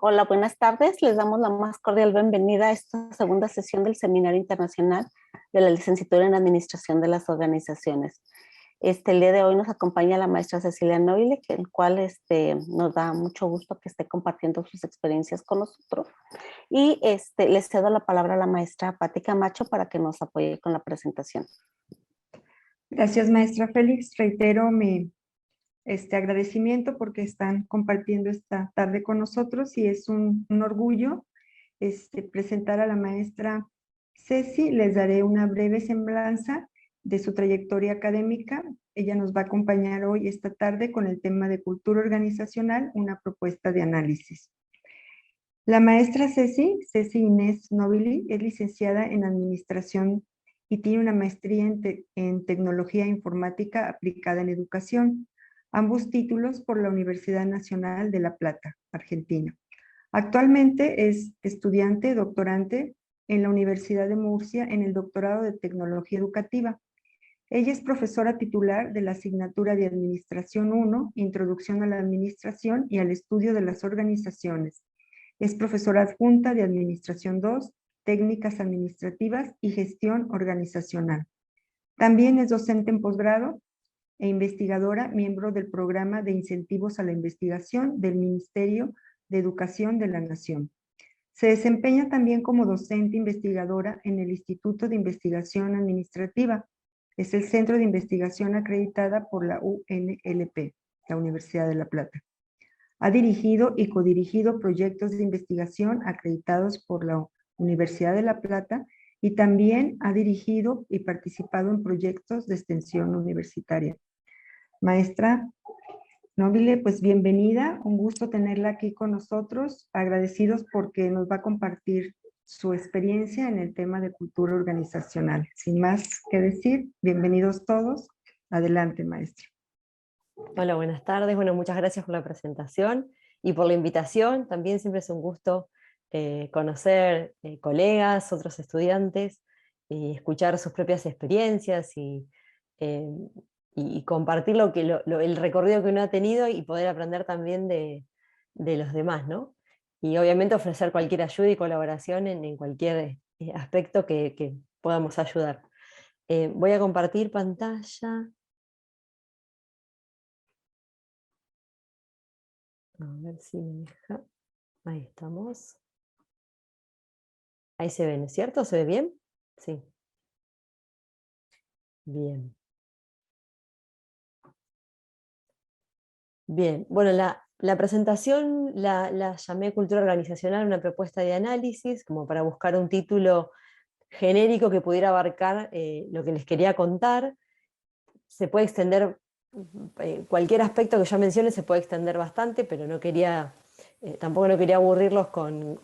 Hola, buenas tardes. Les damos la más cordial bienvenida a esta segunda sesión del Seminario Internacional de la Licenciatura en Administración de las Organizaciones. El día de hoy nos acompaña la maestra Cecilia Noble, el cual nos da mucho gusto que esté compartiendo sus experiencias con nosotros. Y les cedo la palabra a la maestra Pati Camacho para que nos apoye con la presentación. Gracias, maestra Félix. Reitero mi agradecimiento porque están compartiendo esta tarde con nosotros y es un orgullo presentar a la maestra Ceci. Les daré una breve semblanza de su trayectoria académica. Ella nos va a acompañar hoy, esta tarde, con el tema de cultura organizacional, una propuesta de análisis. La maestra Ceci Inés Nobili, es licenciada en Administración y tiene una maestría en Tecnología Informática aplicada en Educación, ambos títulos por la Universidad Nacional de La Plata, Argentina. Actualmente es estudiante, doctorante en la Universidad de Murcia en el doctorado de Tecnología Educativa. Ella es profesora titular de la asignatura de Administración 1, Introducción a la Administración y al Estudio de las Organizaciones. Es profesora adjunta de Administración 2, Técnicas Administrativas y Gestión Organizacional. También es docente en posgrado e investigadora, miembro del Programa de Incentivos a la Investigación del Ministerio de Educación de la Nación. Se desempeña también como docente investigadora en el Instituto de Investigación Administrativa. Es el centro de investigación acreditada por la UNLP, la Universidad de La Plata. Ha dirigido y codirigido proyectos de investigación acreditados por la Universidad de La Plata y también ha dirigido y participado en proyectos de extensión universitaria. Maestra Nobile, pues bienvenida, un gusto tenerla aquí con nosotros, agradecidos porque nos va a compartir su experiencia en el tema de cultura organizacional. Sin más que decir, bienvenidos todos. Adelante, maestra. Hola, buenas tardes. Bueno, muchas gracias por la presentación y por la invitación. También siempre es un gusto conocer colegas, otros estudiantes, y escuchar sus propias experiencias y compartir el recorrido que uno ha tenido y poder aprender también de los demás, ¿no? Y obviamente ofrecer cualquier ayuda y colaboración en cualquier aspecto que podamos ayudar. Voy a compartir pantalla. A ver si me deja. Ahí estamos. Ahí se ve, ¿no es cierto? ¿Se ve bien? Sí. Bien. Bien. Bueno, la presentación la llamé Cultura Organizacional, una propuesta de análisis, como para buscar un título genérico que pudiera abarcar lo que les quería contar. Se puede extender, cualquier aspecto que yo mencione se puede extender bastante, pero no quería... tampoco no quería aburrirlos con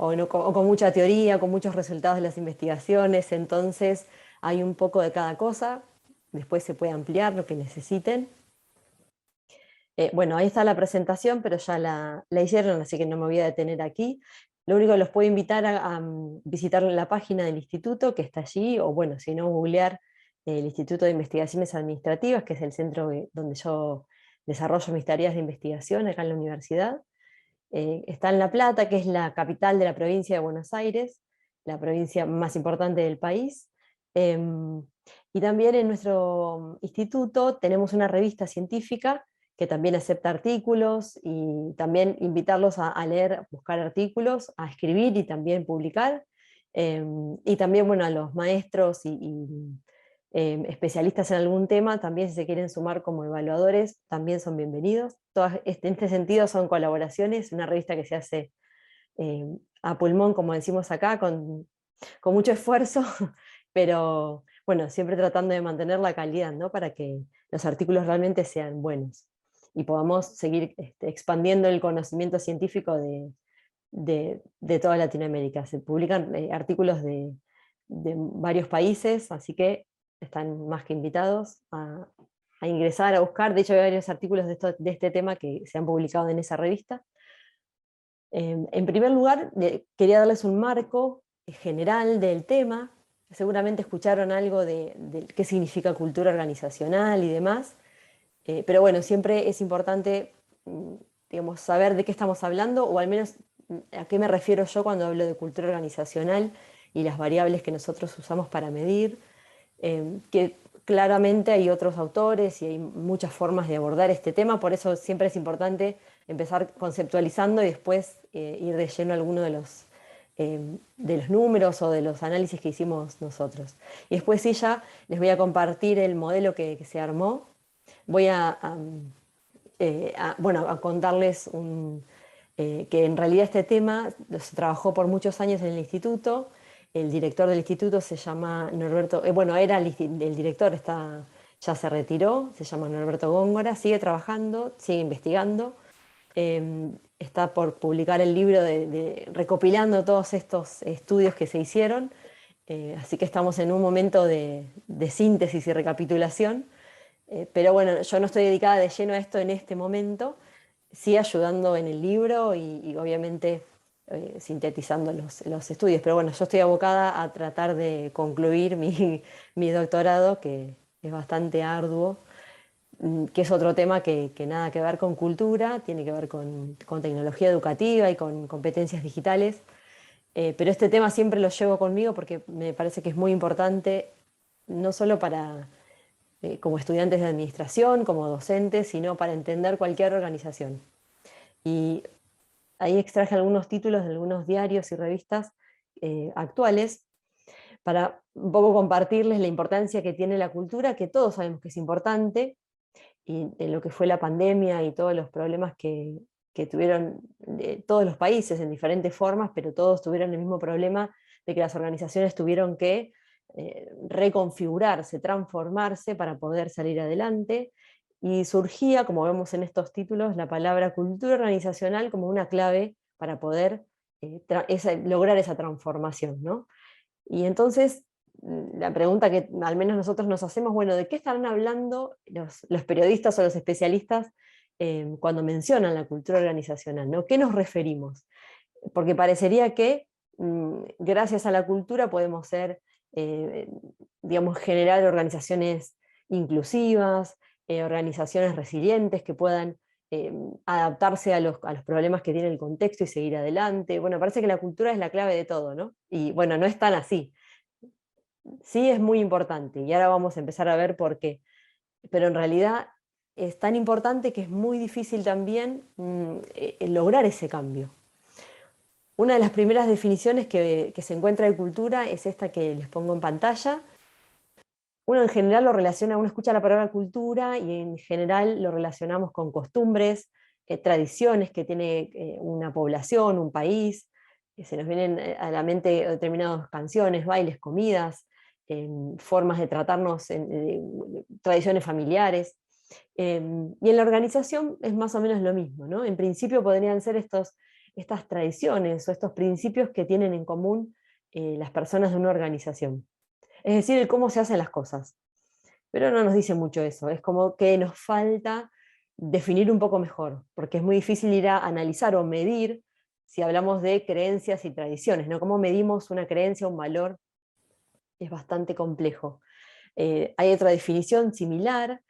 mucha teoría, con muchos resultados de las investigaciones, entonces hay un poco de cada cosa, después se puede ampliar lo que necesiten. Bueno, ahí está la presentación, pero ya la hicieron, así que no me voy a detener aquí. Lo único que los puedo invitar a visitar la página del instituto, que está allí, o bueno, si no, googlear el Instituto de Investigaciones Administrativas, que es el centro donde yo desarrollo mis tareas de investigación acá en la universidad. Está en La Plata, que es la capital de la provincia de Buenos Aires, la provincia más importante del país. Y también en nuestro instituto tenemos una revista científica que también acepta artículos y también invitarlos a leer, buscar artículos, a escribir y también publicar. Y también, bueno, a los maestros y especialistas en algún tema, también si se quieren sumar como evaluadores, también son bienvenidos. Todas, en este sentido son colaboraciones, una revista que se hace a pulmón, como decimos acá, con mucho esfuerzo, pero bueno, siempre tratando de mantener la calidad, ¿no? Para que los artículos realmente sean buenos y podamos seguir expandiendo el conocimiento científico de toda Latinoamérica. Se publican artículos de varios países, así que están más que invitados a ingresar, a buscar. De hecho, hay varios artículos de este tema que se han publicado en esa revista. En primer lugar, quería darles un marco general del tema. Seguramente escucharon algo de qué significa cultura organizacional y demás, pero bueno, siempre es importante, digamos, saber de qué estamos hablando, o al menos ¿A qué me refiero yo cuando hablo de cultura organizacional y las variables que nosotros usamos para medir? Que claramente hay otros autores y hay muchas formas de abordar este tema, por eso siempre es importante empezar conceptualizando y después ir de lleno a alguno de los números o de los análisis que hicimos nosotros. Y después sí, ya les voy a compartir el modelo que se armó. Voy bueno, a contarles que en realidad este tema se trabajó por muchos años en el instituto. El director del instituto se llama Norberto, bueno, era el director, ya se retiró, se llama Norberto Góngora, sigue trabajando, sigue investigando. Está por publicar el libro recopilando todos estos estudios que se hicieron, así que estamos en un momento de síntesis y recapitulación, pero bueno, yo no estoy dedicada de lleno a esto en este momento, sí ayudando en el libro y obviamente sintetizando los estudios, pero bueno, yo estoy abocada a tratar de concluir mi doctorado, que es bastante arduo, que es otro tema que nada que ver con cultura, tiene que ver con tecnología educativa y con competencias digitales, pero este tema siempre lo llevo conmigo porque me parece que es muy importante, no solo para como estudiantes de administración, como docentes, sino para entender cualquier organización. Y ahí extraje algunos títulos de algunos diarios y revistas actuales para un poco compartirles la importancia que tiene la cultura, que todos sabemos que es importante, y en lo que fue la pandemia y todos los problemas que tuvieron todos los países en diferentes formas, pero todos tuvieron el mismo problema de que las organizaciones tuvieron que reconfigurarse, transformarse para poder salir adelante, y surgía, como vemos en estos títulos, la palabra cultura organizacional como una clave para poder lograr esa transformación, ¿no? Y entonces la pregunta que al menos nosotros nos hacemos, bueno, ¿de qué estarán hablando los periodistas o los especialistas cuando mencionan la cultura organizacional, ¿no? ¿Qué nos referimos? Porque parecería que gracias a la cultura podemos ser, digamos, generar organizaciones inclusivas, organizaciones resilientes que puedan adaptarse a los problemas que tiene el contexto y seguir adelante. Bueno, parece que la cultura es la clave de todo, ¿no? Y bueno, no es tan así. Sí es muy importante, y ahora vamos a empezar a ver por qué. Pero en realidad es tan importante que es muy difícil también lograr ese cambio. Una de las primeras definiciones que se encuentra de cultura es esta que les pongo en pantalla. Uno en general lo relaciona, uno escucha la palabra cultura y en general lo relacionamos con costumbres, tradiciones que tiene una población, un país. Se nos vienen a la mente determinadas canciones, bailes, comidas, formas de tratarnos, tradiciones familiares. Y en la organización es más o menos lo mismo, ¿no? En principio podrían ser estas tradiciones o estos principios que tienen en común las personas de una organización. Es decir, el cómo se hacen las cosas. Pero no nos dice mucho eso, es como que nos falta definir un poco mejor, porque es muy difícil ir a analizar o medir si hablamos de creencias y tradiciones, ¿no? ¿Cómo medimos una creencia, un valor? Es bastante complejo. Hay otra definición similar.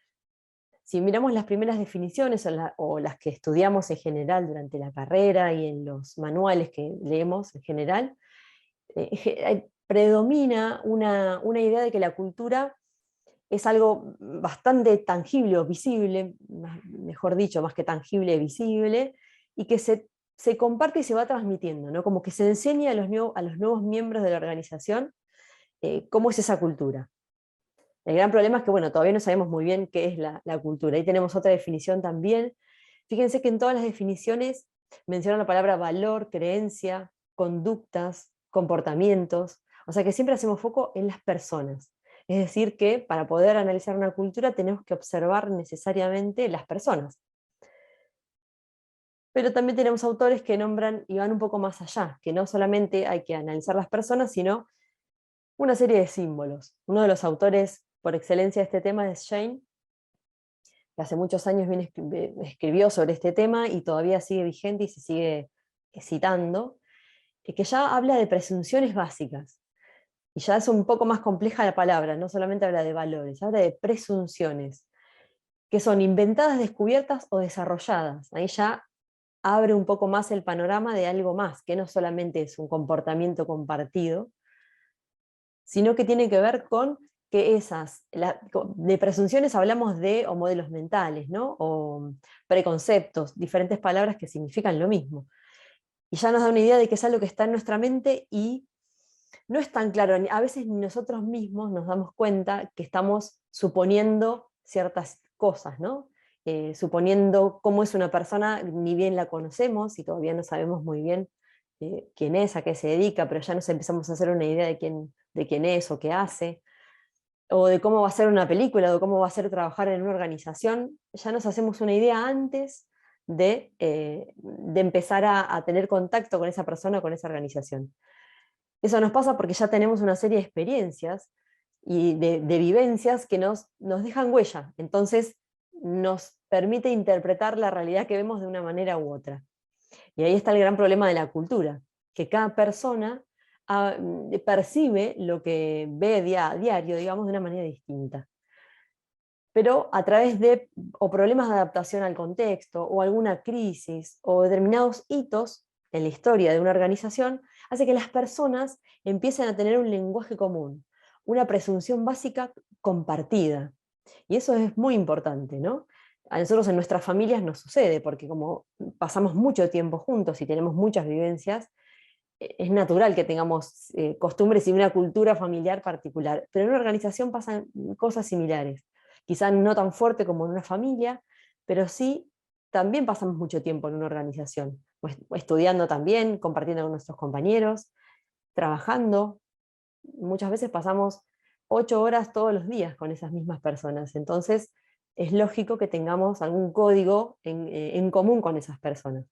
Si miramos las primeras definiciones o las que estudiamos en general durante la carrera y en los manuales que leemos en general, predomina una idea de que la cultura es algo bastante tangible o visible, mejor dicho, más que tangible, visible, y que se comparte y se va transmitiendo, ¿no? Como que se enseña a los nuevos miembros de la organización cómo es esa cultura. El gran problema es que, bueno, todavía no sabemos muy bien qué es la cultura. Ahí tenemos otra definición también. Fíjense que en todas las definiciones mencionan la palabra valor, creencia, conductas, comportamientos. O sea que siempre hacemos foco en las personas. Es decir, que para poder analizar una cultura tenemos que observar necesariamente las personas. Pero también tenemos autores que nombran y van un poco más allá, que no solamente hay que analizar las personas, sino una serie de símbolos. Uno de los autores por excelencia de este tema es Shane, que hace muchos años escribió sobre este tema y todavía sigue vigente y se sigue citando, que ya habla de presunciones básicas. Y ya es un poco más compleja la palabra, no solamente habla de valores, habla de presunciones, que son inventadas, descubiertas o desarrolladas. Ahí ya abre un poco más el panorama de algo más, que no solamente es un comportamiento compartido, sino que tiene que ver con que de presunciones hablamos de o modelos mentales, ¿no? O preconceptos, diferentes palabras que significan lo mismo. Y ya nos da una idea de que es algo que está en nuestra mente y no es tan claro, a veces ni nosotros mismos nos damos cuenta que estamos suponiendo ciertas cosas, ¿no? Suponiendo cómo es una persona, ni bien la conocemos y todavía no sabemos muy bien quién es, a qué se dedica, pero ya nos empezamos a hacer una idea de quién es o qué hace, o de cómo va a ser una película, o de cómo va a ser trabajar en una organización. Ya nos hacemos una idea antes de empezar a tener contacto con esa persona, con esa organización. Eso nos pasa porque ya tenemos una serie de experiencias y de vivencias que nos dejan huella. Entonces nos permite interpretar la realidad que vemos de una manera u otra. Y ahí está el gran problema de la cultura, que cada persona percibe lo que ve a diario, digamos, de una manera distinta. Pero a través de o problemas de adaptación al contexto, o alguna crisis, o determinados hitos en la historia de una organización, hace que las personas empiecen a tener un lenguaje común, una presunción básica compartida. Y eso es muy importante, ¿no? A nosotros en nuestras familias nos sucede, porque como pasamos mucho tiempo juntos y tenemos muchas vivencias, es natural que tengamos costumbres y una cultura familiar particular, pero en una organización pasan cosas similares. Quizá no tan fuerte como en una familia, pero sí también pasamos mucho tiempo en una organización, estudiando también, compartiendo con nuestros compañeros, trabajando. Muchas veces pasamos 8 horas todos los días con esas mismas personas, entonces es lógico que tengamos algún código en común con esas personas.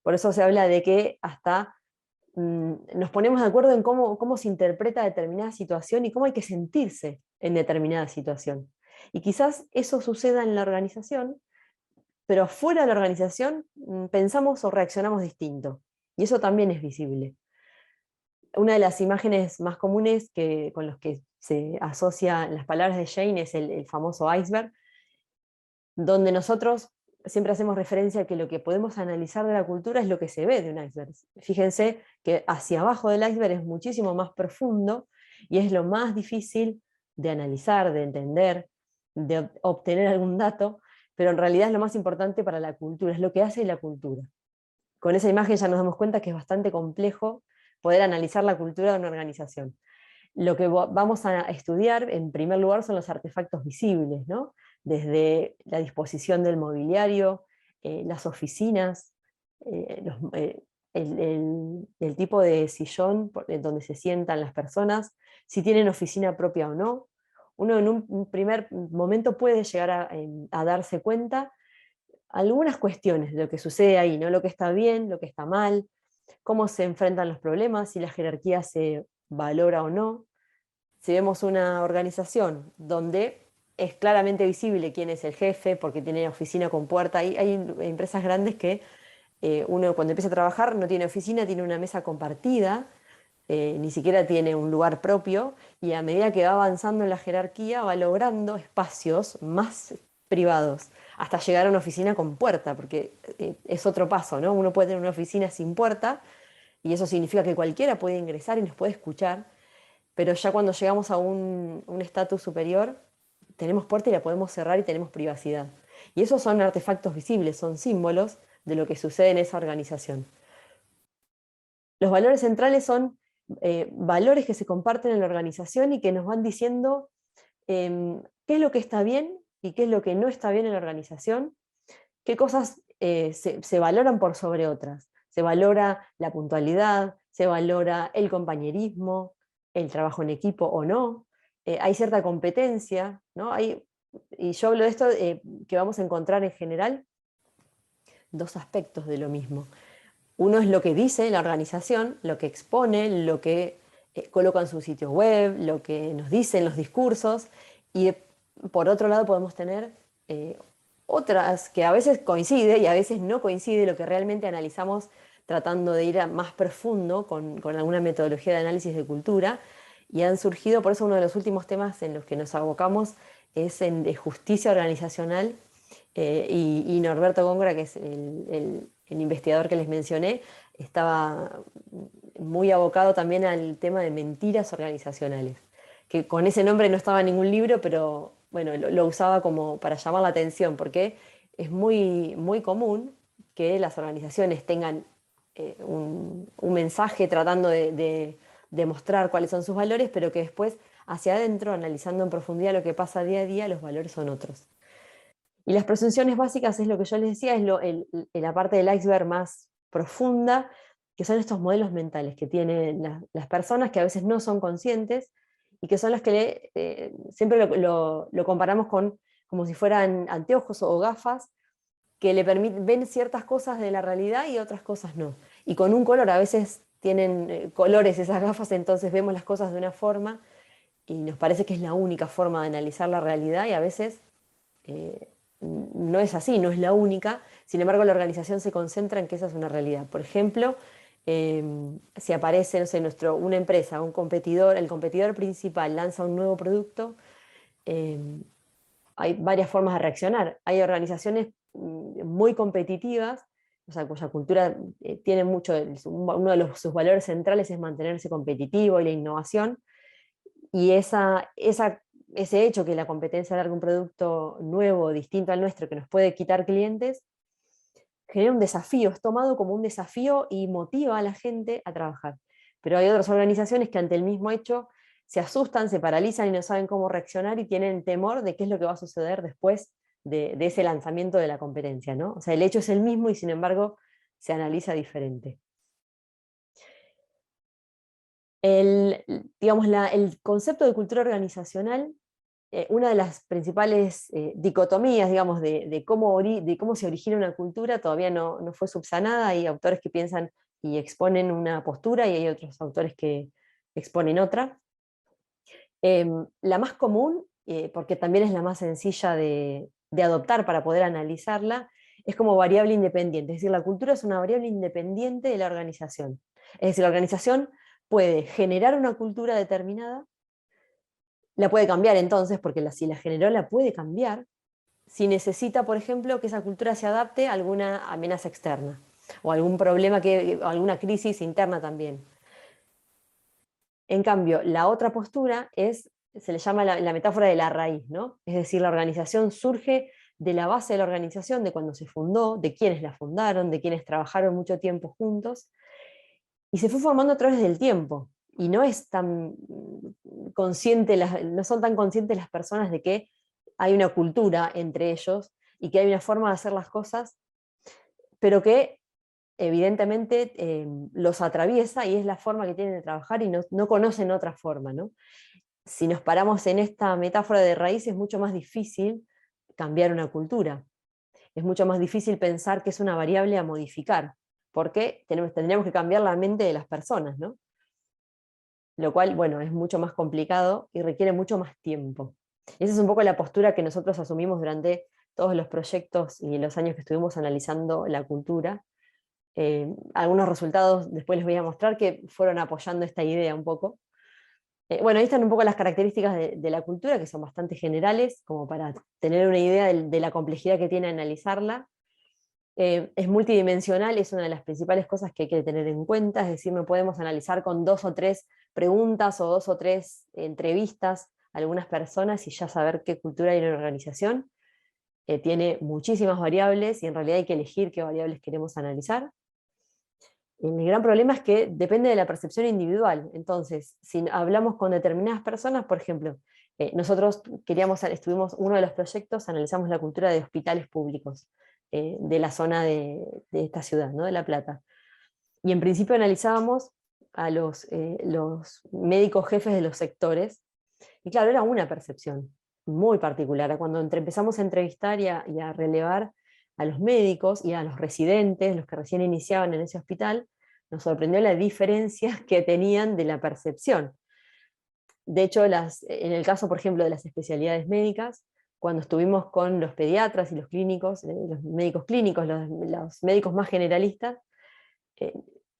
Por eso se habla de que hasta nos ponemos de acuerdo en cómo se interpreta determinada situación y cómo hay que sentirse en determinada situación. Y quizás eso suceda en la organización, pero fuera de la organización pensamos o reaccionamos distinto. Y eso también es visible. Una de las imágenes más comunes con los que se asocian las palabras de Jane es el famoso iceberg, donde nosotros siempre hacemos referencia a que lo que podemos analizar de la cultura es lo que se ve de un iceberg. Fíjense que hacia abajo del iceberg es muchísimo más profundo y es lo más difícil de analizar, de entender, de obtener algún dato, pero en realidad es lo más importante para la cultura, es lo que hace la cultura. Con esa imagen ya nos damos cuenta que es bastante complejo poder analizar la cultura de una organización. Lo que vamos a estudiar en primer lugar son los artefactos visibles, ¿no? Desde la disposición del mobiliario, las oficinas, el tipo de sillón donde se sientan las personas, si tienen oficina propia o no. Uno en un primer momento puede llegar a darse cuenta algunas cuestiones de lo que sucede ahí, ¿no? Lo que está bien, lo que está mal, cómo se enfrentan los problemas, si la jerarquía se valora o no. Si vemos una organización donde es claramente visible quién es el jefe, porque tiene oficina con puerta, hay empresas grandes que uno cuando empieza a trabajar no tiene oficina, tiene una mesa compartida, ni siquiera tiene un lugar propio, y a medida que va avanzando en la jerarquía va logrando espacios más privados, hasta llegar a una oficina con puerta, porque es otro paso, ¿no? Uno puede tener una oficina sin puerta, y eso significa que cualquiera puede ingresar y nos puede escuchar, pero ya cuando llegamos a un estatus superior, tenemos puerta y la podemos cerrar y tenemos privacidad. Y esos son artefactos visibles, son símbolos de lo que sucede en esa organización. Los valores centrales son valores que se comparten en la organización y que nos van diciendo qué es lo que está bien y qué es lo que no está bien en la organización, qué cosas se valoran por sobre otras. Se valora la puntualidad, se valora el compañerismo, el trabajo en equipo o no, hay cierta competencia, ¿no? Y yo hablo de esto que vamos a encontrar en general dos aspectos de lo mismo. Uno es lo que dice la organización, lo que expone, lo que coloca en su sitio web, lo que nos dicen los discursos, y por otro lado podemos tener otras que a veces coincide y a veces no coincide lo que realmente analizamos tratando de ir más profundo con alguna metodología de análisis de cultura, y han surgido, por eso uno de los últimos temas en los que nos abocamos es en de justicia organizacional Y Norberto Góngora, que es el investigador que les mencioné, estaba muy abocado también al tema de mentiras organizacionales, que con ese nombre no estaba en ningún libro, pero bueno, lo usaba como para llamar la atención, porque es muy, muy común que las organizaciones tengan un mensaje tratando de mostrar cuáles son sus valores, pero que después hacia adentro, analizando en profundidad lo que pasa día a día, los valores son otros. Y las presunciones básicas es lo que yo les decía, es la parte del iceberg más profunda, que son estos modelos mentales que tienen las personas que a veces no son conscientes y que son las que siempre lo comparamos con como si fueran anteojos o gafas que le permiten ven ciertas cosas de la realidad y otras cosas no. Y con un color, a veces tienen colores esas gafas, entonces vemos las cosas de una forma y nos parece que es la única forma de analizar la realidad y a veces eh, no es así, no es la única. Sin embargo, la organización se concentra en que esa es una realidad. Por ejemplo, si aparece, no sé, una empresa, un competidor, el competidor principal lanza un nuevo producto, eh, hay varias formas de reaccionar. Hay organizaciones muy competitivas, o sea, cuya cultura tiene mucho, uno de sus valores centrales es mantenerse competitivo y la innovación, y ese hecho que la competencia larga un producto nuevo, distinto al nuestro, que nos puede quitar clientes, genera un desafío, es tomado como un desafío y motiva a la gente a trabajar. Pero hay otras organizaciones que ante el mismo hecho se asustan, se paralizan y no saben cómo reaccionar y tienen temor de qué es lo que va a suceder después de ese lanzamiento de la competencia, ¿no? O sea, el hecho es el mismo y sin embargo se analiza diferente. Digamos, el concepto de cultura organizacional, una de las principales dicotomías, digamos, de cómo se origina una cultura todavía no fue subsanada. Hay autores que piensan y exponen una postura y hay otros autores que exponen otra. La más común, porque también es la más sencilla de adoptar para poder analizarla, es como variable independiente. Es decir, la cultura es una variable independiente de la organización. Es decir, la organización puede generar una cultura determinada, la puede cambiar entonces, porque si la generó la puede cambiar, si necesita, por ejemplo, que esa cultura se adapte a alguna amenaza externa, o algún problema, o alguna crisis interna también. En cambio, la otra postura se le llama la metáfora de la raíz, ¿no? Es decir, la organización surge de la base de la organización, de cuando se fundó, de quienes la fundaron, de quienes trabajaron mucho tiempo juntos, y se fue formando a través del tiempo. Y no es tan consciente, no son tan conscientes las personas de que hay una cultura entre ellos y que hay una forma de hacer las cosas, pero que evidentemente los atraviesa y es la forma que tienen de trabajar y no conocen otra forma, ¿no? Si nos paramos en esta metáfora de raíz, es mucho más difícil cambiar una cultura. Es mucho más difícil pensar que es una variable a modificar, porque tendríamos que cambiar la mente de las personas, ¿no? Lo cual, bueno, es mucho más complicado y requiere mucho más tiempo. Y esa es un poco la postura que nosotros asumimos durante todos los proyectos y los años que estuvimos analizando la cultura. Algunos resultados después les voy a mostrar que fueron apoyando esta idea un poco. Bueno, ahí están un poco las características de la cultura, que son bastante generales, como para tener una idea de la complejidad que tiene analizarla. Es multidimensional, es una de las principales cosas que hay que tener en cuenta, es decir, no podemos analizar con 2 o 3 preguntas o 2 o 3 entrevistas a algunas personas y ya saber qué cultura hay en una organización. Tiene muchísimas variables y en realidad hay que elegir qué variables queremos analizar. El gran problema es que depende de la percepción individual. Entonces, si hablamos con determinadas personas, por ejemplo, nosotros estuvimos, uno de los proyectos, analizamos la cultura de hospitales públicos de la zona de esta ciudad, ¿no? De La Plata. Y en principio analizábamos a los médicos jefes de los sectores, y claro, era una percepción muy particular. Cuando empezamos a entrevistar y a relevar a los médicos y a los residentes, los que recién iniciaban en ese hospital, nos sorprendió la diferencia que tenían de la percepción. De hecho, en el caso, por ejemplo, de las especialidades médicas, cuando estuvimos con los pediatras y los clínicos, los médicos clínicos, los médicos más generalistas,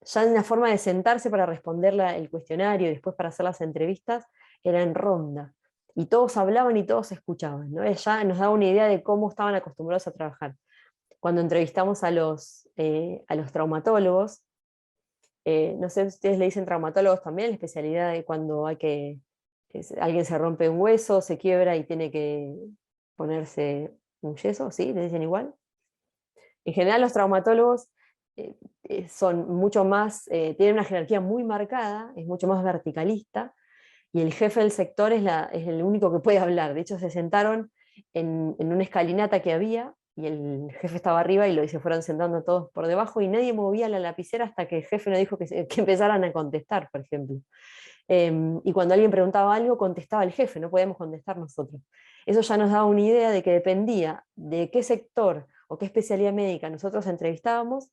ya en la forma de sentarse para responder el cuestionario y después para hacer las entrevistas, era en ronda. y todos hablaban y todos escuchaban, ¿no? Ya nos daba una idea de cómo estaban acostumbrados a trabajar. Cuando entrevistamos a los traumatólogos, no sé si ustedes le dicen traumatólogos también, la especialidad de cuando alguien se rompe un hueso, se quiebra y tiene que ponerse un yeso, ¿sí? ¿Le dicen igual? En general los traumatólogos son mucho más, tienen una jerarquía muy marcada, es mucho más verticalista, y el jefe del sector es el único que puede hablar. De hecho, se sentaron en una escalinata que había, y el jefe estaba arriba y se fueron sentando todos por debajo, y nadie movía la lapicera hasta que el jefe nos dijo que empezaran a contestar, por ejemplo. Y cuando alguien preguntaba algo, contestaba el jefe, no podíamos contestar nosotros. Eso ya nos daba una idea de que dependía de qué sector o qué especialidad médica nosotros entrevistábamos,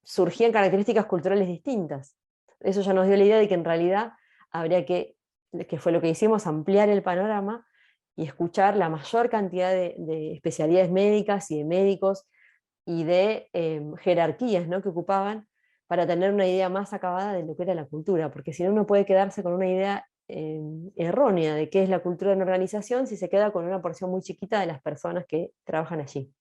surgían características culturales distintas. Eso ya nos dio la idea de que en realidad habría que fue lo que hicimos, ampliar el panorama y escuchar la mayor cantidad de especialidades médicas y de médicos y de jerarquías, ¿no?, que ocupaban, para tener una idea más acabada de lo que era la cultura, porque si no uno puede quedarse con una idea errónea de qué es la cultura de una organización si se queda con una porción muy chiquita de las personas que trabajan allí.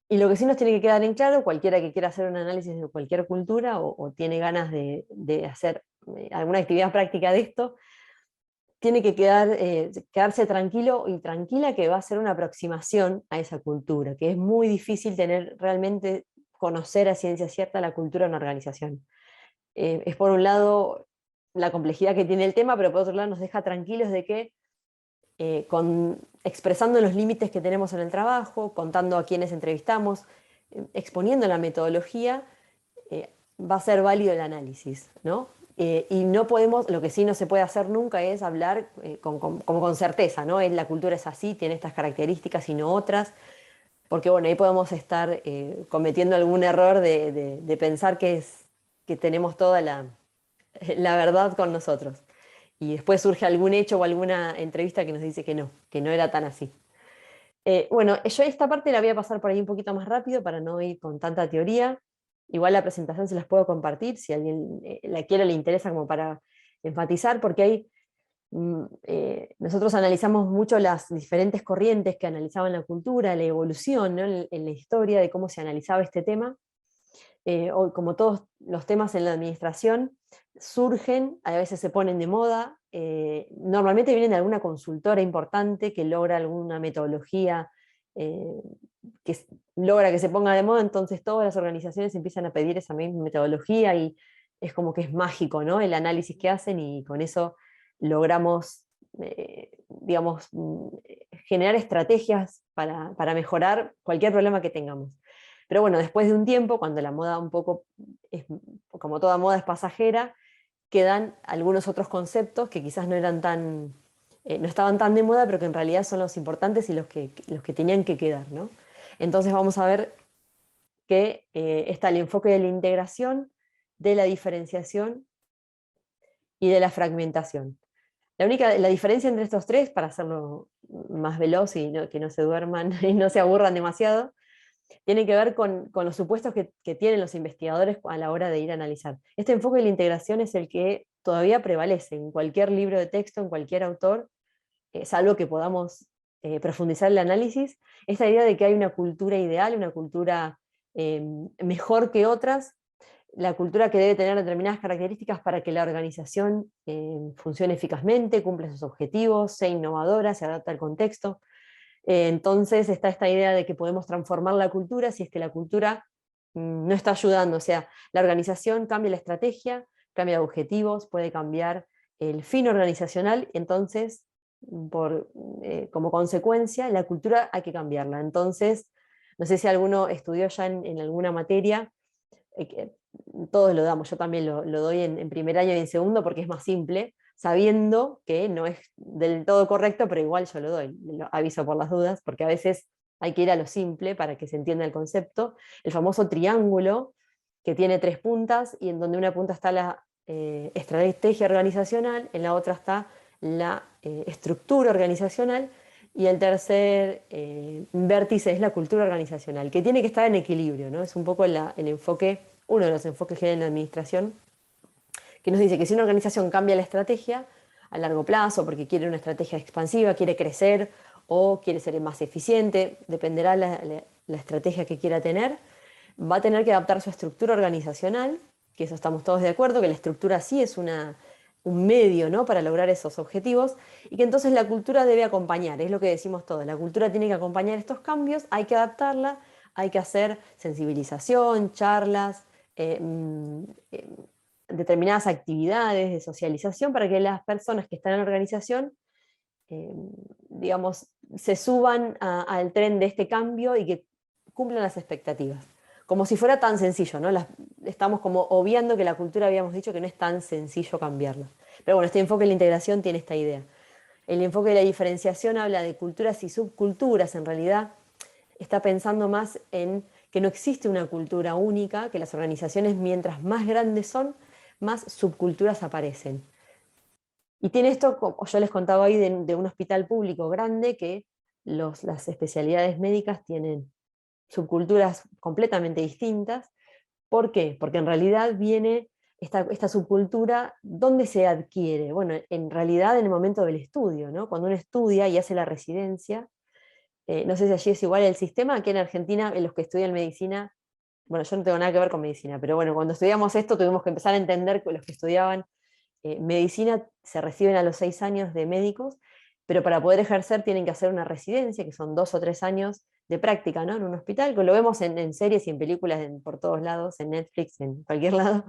Y lo que sí nos tiene que quedar en claro, cualquiera que quiera hacer un análisis de cualquier cultura o tiene ganas de hacer alguna actividad práctica de esto, tiene que quedarse tranquilo y tranquila que va a ser una aproximación a esa cultura, que es muy difícil realmente conocer a ciencia cierta la cultura de una organización. Es por un lado la complejidad que tiene el tema, pero por otro lado nos deja tranquilos de que expresando los límites que tenemos en el trabajo, contando a quienes entrevistamos, exponiendo la metodología, va a ser válido el análisis, ¿no? Y no podemos, lo que sí no se puede hacer nunca es hablar como con certeza, ¿no? La cultura es así, tiene estas características y no otras, porque bueno, ahí podemos estar cometiendo algún error de pensar que tenemos toda la verdad con nosotros. Y después surge algún hecho o alguna entrevista que nos dice que no era tan así. Bueno, yo esta parte la voy a pasar por ahí un poquito más rápido para no ir con tanta teoría. Igual la presentación se las puedo compartir si alguien la quiere, le interesa, como para enfatizar, porque nosotros analizamos mucho las diferentes corrientes que analizaban la cultura, la evolución, ¿no?, en la historia de cómo se analizaba este tema. Hoy, como todos los temas en la administración, surgen, a veces se ponen de moda, normalmente vienen de alguna consultora importante que logra alguna metodología eh, logra que se ponga de moda, entonces todas las organizaciones empiezan a pedir esa misma metodología y es como que es mágico, ¿no?, el análisis que hacen, y con eso logramos, digamos, generar estrategias para mejorar cualquier problema que tengamos. Pero bueno, después de un tiempo, cuando la moda un poco, como toda moda, es pasajera, quedan algunos otros conceptos que quizás no estaban tan de moda, pero que en realidad son los importantes y los que tenían que quedar, ¿no? Entonces vamos a ver que está el enfoque de la integración, de la diferenciación y de la fragmentación. La diferencia entre estos tres, para hacerlo más veloz y que no se duerman y no se aburran demasiado, tiene que ver con los supuestos que tienen los investigadores a la hora de ir a analizar. Este enfoque de la integración es el que todavía prevalece en cualquier libro de texto, en cualquier autor, salvo que podamos profundizar el análisis. Esta idea de que hay una cultura ideal, una cultura mejor que otras, la cultura que debe tener determinadas características para que la organización funcione eficazmente, cumpla sus objetivos, sea innovadora, se adapte al contexto. Entonces está esta idea de que podemos transformar la cultura si es que la cultura no está ayudando. O sea, la organización cambia la estrategia, cambia objetivos, puede cambiar el fin organizacional, entonces, como consecuencia, la cultura hay que cambiarla. Entonces, no sé si alguno estudió ya en alguna materia, todos lo damos, yo también lo doy en primer año y en segundo porque es más simple, sabiendo que no es del todo correcto, pero igual yo lo doy, lo aviso por las dudas, porque a veces hay que ir a lo simple para que se entienda el concepto. El famoso triángulo, que tiene 3 puntas, y en donde una punta está la estrategia organizacional, en la otra está la estructura organizacional, y el tercer vértice es la cultura organizacional, que tiene que estar en equilibrio, ¿no? Es un poco el enfoque, uno de los enfoques que hay en la administración, que nos dice que si una organización cambia la estrategia, a largo plazo porque quiere una estrategia expansiva, quiere crecer o quiere ser más eficiente, dependerá la estrategia que quiera tener. Va a tener que adaptar su estructura organizacional, que eso estamos todos de acuerdo, que la estructura sí es un medio, ¿no?, para lograr esos objetivos, y que entonces la cultura debe acompañar, es lo que decimos todos, la cultura tiene que acompañar estos cambios, hay que adaptarla, hay que hacer sensibilización, charlas, determinadas actividades de socialización para que las personas que están en la organización, digamos, se suban al tren de este cambio y que cumplan las expectativas. Como si fuera tan sencillo, ¿no? Estamos como obviando que la cultura habíamos dicho que no es tan sencillo cambiarla. Pero bueno, este enfoque de la integración tiene esta idea. El enfoque de la diferenciación habla de culturas y subculturas, en realidad está pensando más en que no existe una cultura única, que las organizaciones mientras más grandes son, más subculturas aparecen. Y tiene esto, como yo les contaba hoy, de un hospital público grande, que las especialidades médicas tienen subculturas completamente distintas. ¿Por qué? Porque en realidad viene esta subcultura, ¿dónde se adquiere? Bueno, en realidad en el momento del estudio, ¿no? Cuando uno estudia y hace la residencia, no sé si allí es igual el sistema, aquí en Argentina, en los que estudian medicina, bueno, yo no tengo nada que ver con medicina, pero bueno, cuando estudiamos esto tuvimos que empezar a entender que los que estudiaban medicina se reciben a los 6 años de médicos, pero para poder ejercer tienen que hacer una residencia, que son 2 o 3 años de práctica, ¿no?, en un hospital, que lo vemos en series y en películas por todos lados, en Netflix, en cualquier lado,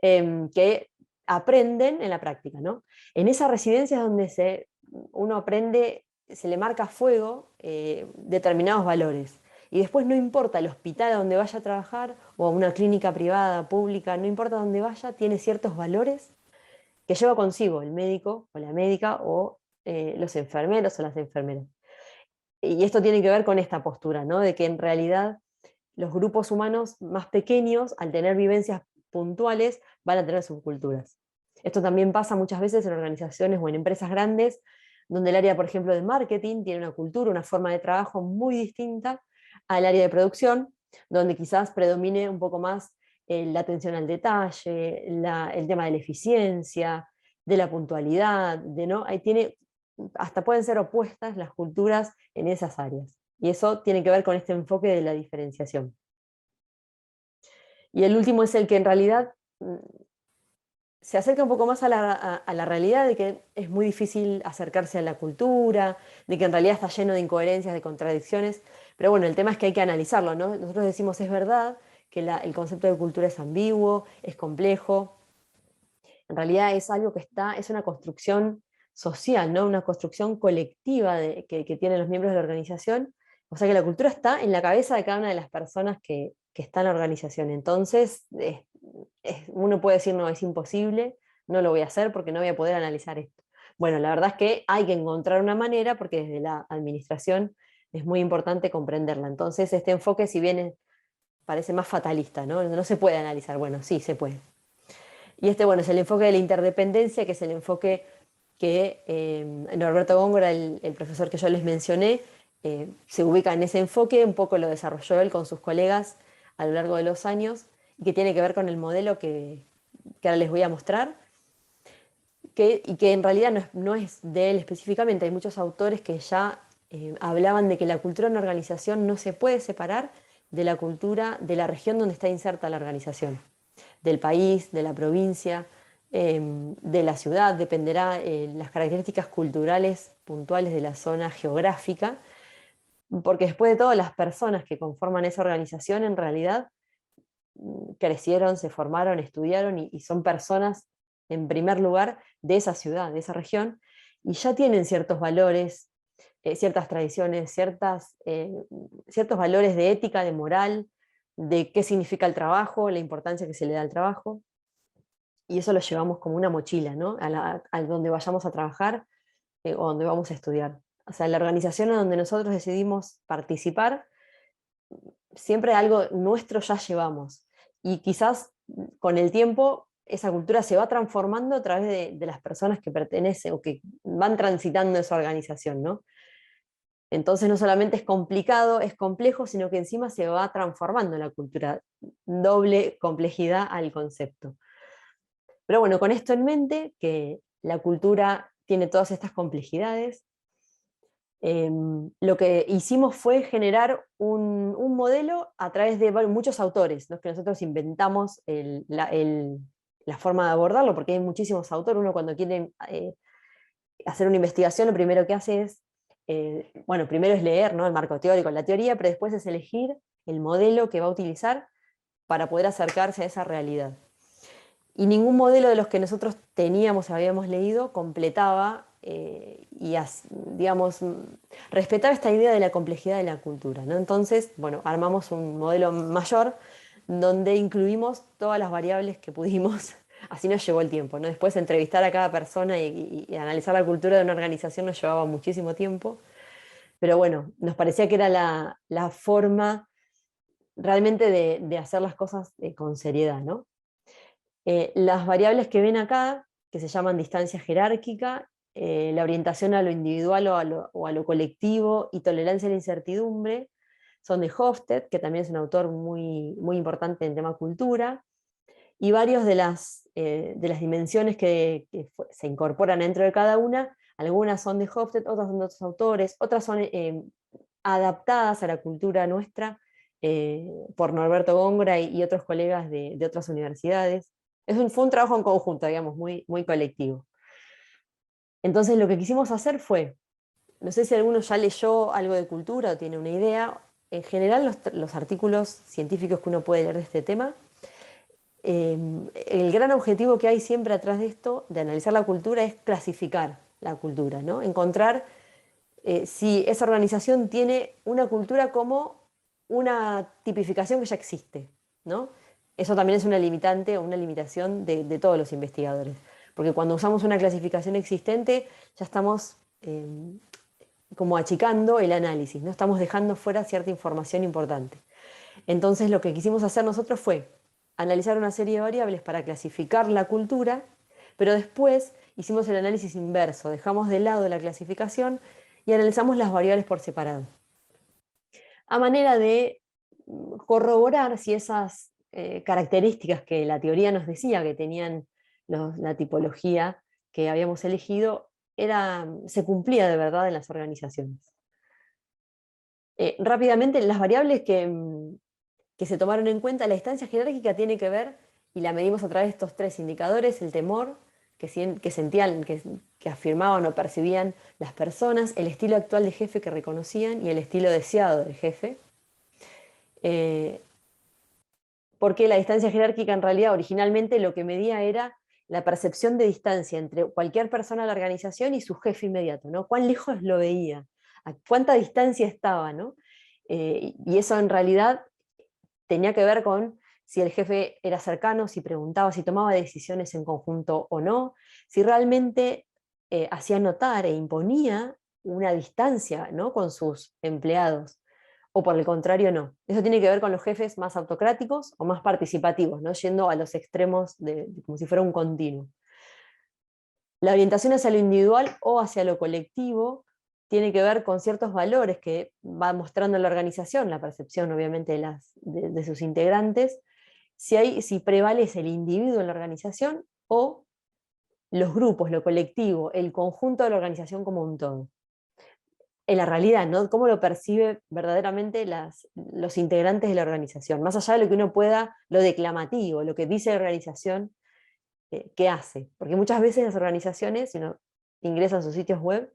que aprenden en la práctica, ¿no? En esa residencia es donde uno aprende, se le marca a fuego determinados valores. Y después no importa el hospital a donde vaya a trabajar, o a una clínica privada, pública, no importa dónde vaya, tiene ciertos valores que lleva consigo el médico o la médica o los enfermeros o las enfermeras. Y esto tiene que ver con esta postura, ¿no?, de que en realidad los grupos humanos más pequeños, al tener vivencias puntuales, van a tener subculturas. Esto también pasa muchas veces en organizaciones o en empresas grandes, donde el área, por ejemplo, de marketing tiene una cultura, una forma de trabajo muy distinta al área de producción, donde quizás predomine un poco más la atención al detalle, el tema de la eficiencia, de la puntualidad, ¿no? Ahí hasta pueden ser opuestas las culturas en esas áreas. Y eso tiene que ver con este enfoque de la diferenciación. Y el último es el que en realidad se acerca un poco más a la realidad de que es muy difícil acercarse a la cultura, de que en realidad está lleno de incoherencias, de contradicciones, pero bueno, el tema es que hay que analizarlo, ¿no? Nosotros decimos, es verdad que el concepto de cultura es ambiguo, es complejo, en realidad es algo que es una construcción social, ¿no?, una construcción colectiva que tienen los miembros de la organización, o sea que la cultura está en la cabeza de cada una de las personas que está en la organización. Entonces, uno puede decir, no, es imposible, no lo voy a hacer porque no voy a poder analizar esto. Bueno, la verdad es que hay que encontrar una manera porque desde la administración es muy importante comprenderla. Entonces, este enfoque, si bien parece más fatalista, ¿no? No se puede analizar, bueno, sí, se puede. Y bueno, es el enfoque de la interdependencia, que es el enfoque que Norberto Góngora, el profesor que yo les mencioné, se ubica en ese enfoque, un poco lo desarrolló él con sus colegas a lo largo de los años, y que tiene que ver con el modelo que ahora les voy a mostrar, y que en realidad no es de él específicamente. Hay muchos autores que ya hablaban de que la cultura de una organización no se puede separar de la cultura de la región donde está inserta la organización, del país, de la provincia, de la ciudad, dependerá las características culturales puntuales de la zona geográfica, porque después de todo las personas que conforman esa organización en realidad crecieron, se formaron, estudiaron y son personas en primer lugar de esa ciudad, de esa región, y ya tienen ciertos valores, ciertas tradiciones, ciertos valores de ética, de moral, de qué significa el trabajo, la importancia que se le da al trabajo, y eso lo llevamos como una mochila, ¿no?, a donde vayamos a trabajar o donde vamos a estudiar. O sea, la organización en donde nosotros decidimos participar, siempre algo nuestro ya llevamos, y quizás con el tiempo esa cultura se va transformando a través de las personas que pertenecen o que van transitando esa organización, ¿no? Entonces no solamente es complicado, es complejo, sino que encima se va transformando la cultura, doble complejidad al concepto. Pero bueno, con esto en mente, que la cultura tiene todas estas complejidades. Lo que hicimos fue generar un modelo a través de muchos autores, no es que nosotros inventamos la forma de abordarlo, porque hay muchísimos autores. Uno cuando quiere hacer una investigación, lo primero que hace es, bueno, primero es leer, ¿no?, el marco teórico, la teoría, pero después es elegir el modelo que va a utilizar para poder acercarse a esa realidad. Y ningún modelo de los que nosotros teníamos, habíamos leído, completaba y, digamos, respetaba esta idea de la complejidad de la cultura, ¿no? Entonces, bueno, armamos un modelo mayor donde incluimos todas las variables que pudimos. Así nos llevó el tiempo, ¿no? Después entrevistar a cada persona y analizar la cultura de una organización nos llevaba muchísimo tiempo, pero bueno, nos parecía que era la forma realmente de hacer las cosas con seriedad, ¿no? Las variables que ven acá, que se llaman distancia jerárquica, la orientación a lo individual o a lo colectivo y tolerancia a la incertidumbre, son de Hofstede, que también es un autor muy, muy importante en tema cultura, y varios de las dimensiones que se incorporan dentro de cada una, algunas son de Hofstede, otras son de otros autores, otras son adaptadas a la cultura nuestra por Norberto Góngora y otros colegas de otras universidades. Fue un trabajo en conjunto, digamos, muy, muy colectivo. Entonces lo que quisimos hacer fue, no sé si alguno ya leyó algo de cultura o tiene una idea, en general los artículos científicos que uno puede leer de este tema, el gran objetivo que hay siempre atrás de esto, de analizar la cultura, es clasificar la cultura, ¿no? Encontrar si esa organización tiene una cultura como una tipificación que ya existe, ¿no? Eso también es una limitante o una limitación de todos los investigadores, porque cuando usamos una clasificación existente ya estamos como achicando el análisis, ¿no? Estamos dejando fuera cierta información importante. Entonces lo que quisimos hacer nosotros fue analizar una serie de variables para clasificar la cultura, pero después hicimos el análisis inverso, dejamos de lado la clasificación y analizamos las variables por separado, a manera de corroborar si esas características que la teoría nos decía que tenían la tipología que habíamos elegido se cumplía de verdad en las organizaciones. Rápidamente, las variables que se tomaron en cuenta, la distancia jerárquica tiene que ver, y la medimos a través de estos tres indicadores: el temor que sentían, que afirmaban o percibían las personas, el estilo actual de jefe que reconocían y el estilo deseado del jefe. Porque la distancia jerárquica en realidad originalmente lo que medía era la percepción de distancia entre cualquier persona de la organización y su jefe inmediato, ¿no? Cuán lejos lo veía, a cuánta distancia estaba, ¿no? Y eso en realidad tenía que ver con si el jefe era cercano, si preguntaba, si tomaba decisiones en conjunto o no, si realmente hacía notar e imponía una distancia, ¿no?, con sus empleados, o por el contrario no. Eso tiene que ver con los jefes más autocráticos o más participativos, ¿no?, yendo a los extremos como si fuera un continuo. La orientación hacia lo individual o hacia lo colectivo tiene que ver con ciertos valores que va mostrando la organización, la percepción obviamente de sus integrantes, si prevalece el individuo en la organización o los grupos, lo colectivo, el conjunto de la organización como un todo. En la realidad, ¿no?, cómo lo percibe verdaderamente los integrantes de la organización, más allá de lo que uno pueda, lo declamativo, lo que dice la organización que hace. Porque muchas veces las organizaciones, si uno ingresa a sus sitios web,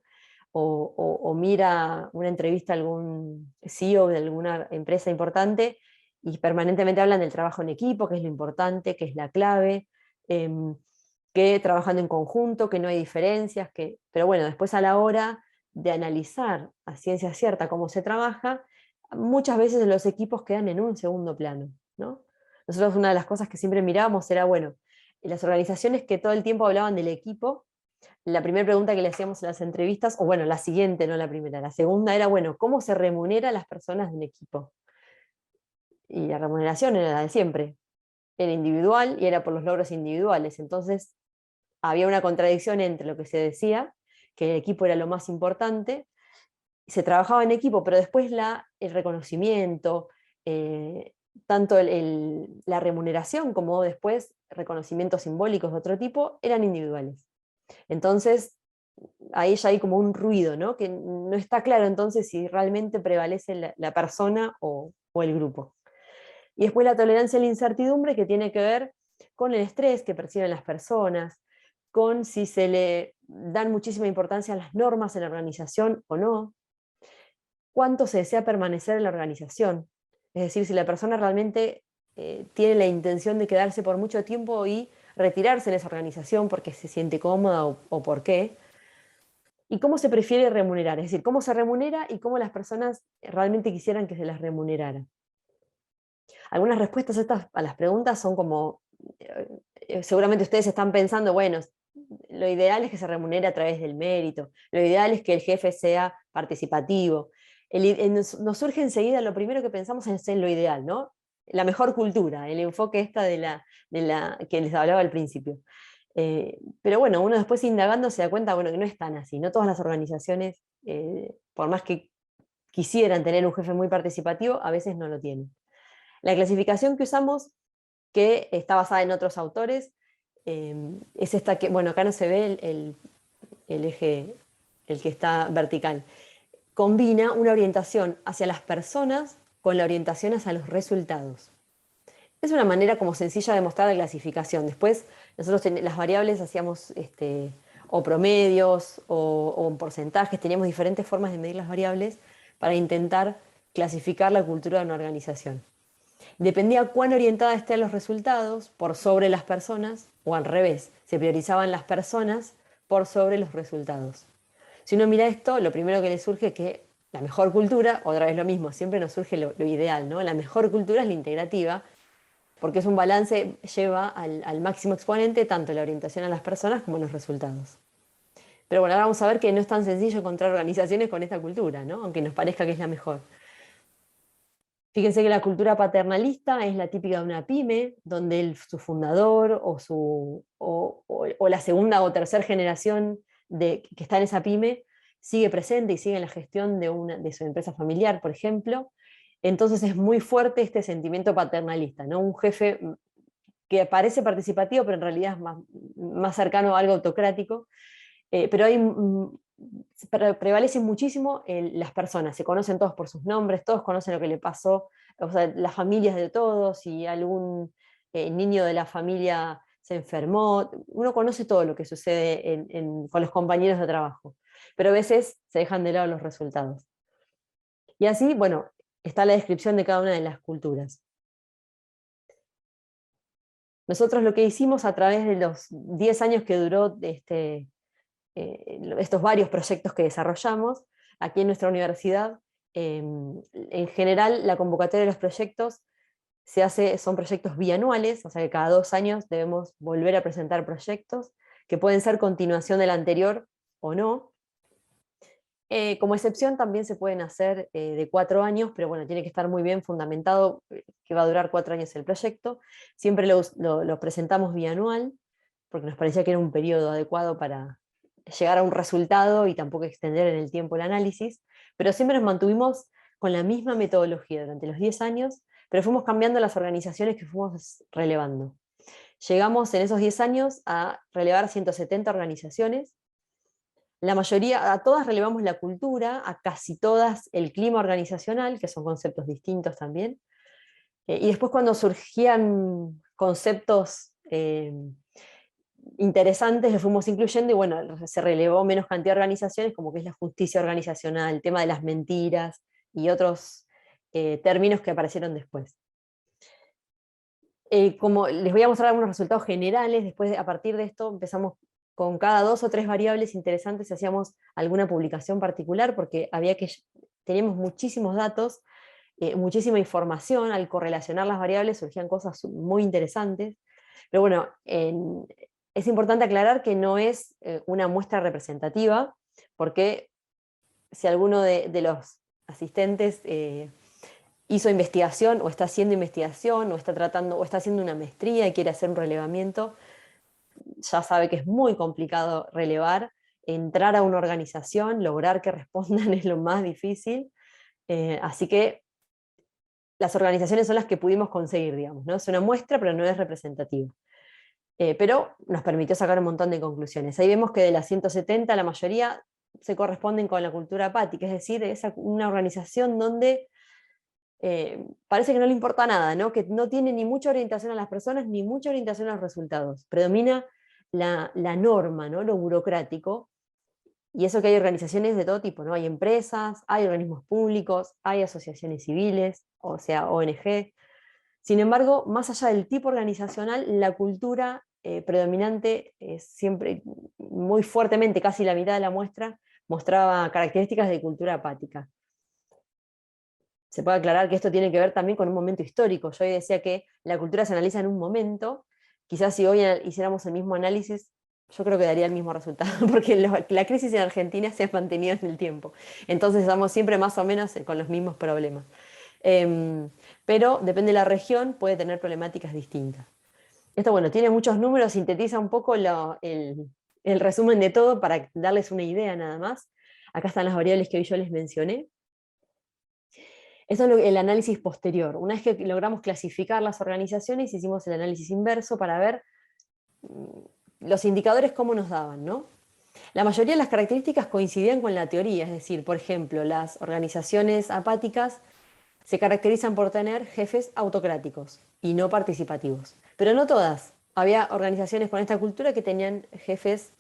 o mira una entrevista a algún CEO de alguna empresa importante y permanentemente hablan del trabajo en equipo, que es lo importante, que es la clave, que trabajando en conjunto, que no hay diferencias, pero bueno, después a la hora de analizar a ciencia cierta cómo se trabaja, muchas veces los equipos quedan en un segundo plano, ¿no? Nosotros una de las cosas que siempre mirábamos era, bueno, las organizaciones que todo el tiempo hablaban del equipo, la primera pregunta que le hacíamos en las entrevistas, o bueno, la siguiente, no la primera, la segunda era, bueno, ¿cómo se remunera a las personas de un equipo? Y la remuneración era la de siempre, era individual y era por los logros individuales. Entonces había una contradicción entre lo que se decía, que el equipo era lo más importante, se trabajaba en equipo, pero después el reconocimiento, tanto la remuneración como después reconocimientos simbólicos de otro tipo, eran individuales. Entonces, ahí ya hay como un ruido, ¿no? Que no está claro entonces si realmente prevalece la persona o el grupo. Y después la tolerancia a la incertidumbre, que tiene que ver con el estrés que perciben las personas, con si se le dan muchísima importancia a las normas en la organización o no, cuánto se desea permanecer en la organización. Es decir, si la persona realmente tiene la intención de quedarse por mucho tiempo y retirarse de esa organización porque se siente cómoda o por qué. Y cómo se prefiere remunerar, es decir, cómo se remunera y cómo las personas realmente quisieran que se las remunerara. Algunas respuestas a las preguntas son como, seguramente ustedes están pensando, bueno, lo ideal es que se remunere a través del mérito, lo ideal es que el jefe sea participativo. Nos surge enseguida, lo primero que pensamos es en lo ideal, ¿no? La mejor cultura, el enfoque que les hablaba al principio. Pero bueno, uno después indagando se da cuenta, bueno, que no es tan así, no todas las organizaciones, por más que quisieran tener un jefe muy participativo, a veces no lo tienen. La clasificación que usamos, que está basada en otros autores, es esta que, bueno, acá no se ve el eje, el que está vertical. Combina una orientación hacia las personas con la orientación hacia los resultados. Es una manera como sencilla de mostrar la clasificación. Después, nosotros las variables hacíamos o promedios o porcentajes, teníamos diferentes formas de medir las variables para intentar clasificar la cultura de una organización. Dependía cuán orientada esté a los resultados por sobre las personas, o al revés, se priorizaban las personas por sobre los resultados. Si uno mira esto, lo primero que le surge es que la mejor cultura, otra vez lo mismo, siempre nos surge lo ideal, ¿no? La mejor cultura es la integrativa, porque es un balance, lleva al máximo exponente tanto la orientación a las personas como los resultados. Pero bueno, ahora vamos a ver que no es tan sencillo encontrar organizaciones con esta cultura, ¿no? Aunque nos parezca que es la mejor. Fíjense que la cultura paternalista es la típica de una pyme, donde su fundador o la segunda o tercera generación que está en esa pyme sigue presente y sigue en la gestión de su empresa familiar, por ejemplo. Entonces es muy fuerte este sentimiento paternalista, ¿no? Un jefe que parece participativo, pero en realidad es más cercano a algo autocrático. Pero prevalecen muchísimo las personas, se conocen todos por sus nombres, todos conocen lo que le pasó, o sea, las familias de todos, si algún niño de la familia se enfermó, uno conoce todo lo que sucede con los compañeros de trabajo, pero a veces se dejan de lado los resultados. Y así, bueno, está la descripción de cada una de las culturas. Nosotros lo que hicimos a través de los 10 años que duró estos varios proyectos que desarrollamos aquí en nuestra universidad, en general la convocatoria de los proyectos son proyectos bianuales, o sea que cada 2 años debemos volver a presentar proyectos que pueden ser continuación del anterior o no. Como excepción también se pueden hacer de 4 años, pero bueno, tiene que estar muy bien fundamentado que va a durar 4 años el proyecto. Siempre lo presentamos bianual, porque nos parecía que era un periodo adecuado para llegar a un resultado y tampoco extender en el tiempo el análisis, pero siempre nos mantuvimos con la misma metodología durante los 10 años, pero fuimos cambiando las organizaciones que fuimos relevando. Llegamos en esos 10 años a relevar 170 organizaciones. La mayoría, a todas relevamos la cultura, a casi todas el clima organizacional, que son conceptos distintos también. Y después cuando surgían conceptos interesantes, los fuimos incluyendo y bueno, se relevó menos cantidad de organizaciones, como que es la justicia organizacional, el tema de las mentiras y otros términos que aparecieron después. Como les voy a mostrar algunos resultados generales, después a partir de esto empezamos con cada 2 o 3 variables interesantes, hacíamos alguna publicación particular, porque teníamos muchísimos datos, muchísima información, al correlacionar las variables surgían cosas muy interesantes, pero bueno, es importante aclarar que no es una muestra representativa, porque si alguno de los asistentes hizo investigación, o está haciendo investigación, o está tratando, o está haciendo una maestría y quiere hacer un relevamiento, ya sabe que es muy complicado relevar, entrar a una organización, lograr que respondan es lo más difícil, así que las organizaciones son las que pudimos conseguir, digamos, ¿no? Es una muestra, pero no es representativa. pero nos permitió sacar un montón de conclusiones. Ahí vemos que de las 170 la mayoría se corresponden con la cultura apática, es decir, es una organización donde parece que no le importa nada, ¿no? Que no tiene ni mucha orientación a las personas ni mucha orientación a los resultados. Predomina la norma, ¿no? Lo burocrático, y eso que hay organizaciones de todo tipo, ¿no? Hay empresas, hay organismos públicos, hay asociaciones civiles, o sea, ONG. Sin embargo, más allá del tipo organizacional, la cultura predominante siempre, muy fuertemente, casi la mitad de la muestra, mostraba características de cultura apática. Se puede aclarar que esto tiene que ver también con un momento histórico. Yo hoy decía que la cultura se analiza en un momento, quizás si hoy hiciéramos el mismo análisis, yo creo que daría el mismo resultado, porque la crisis en Argentina se ha mantenido en el tiempo. Entonces estamos siempre más o menos con los mismos problemas. Pero depende de la región, puede tener problemáticas distintas. Esto, bueno, tiene muchos números, sintetiza un poco el resumen de todo para darles una idea nada más. Acá están las variables que hoy yo les mencioné. Eso es el análisis posterior. Una vez que logramos clasificar las organizaciones, hicimos el análisis inverso para ver los indicadores cómo nos daban, ¿no? La mayoría de las características coincidían con la teoría, es decir, por ejemplo, las organizaciones apáticas se caracterizan por tener jefes autocráticos y no participativos. Pero no todas. Había organizaciones con esta cultura que tenían jefes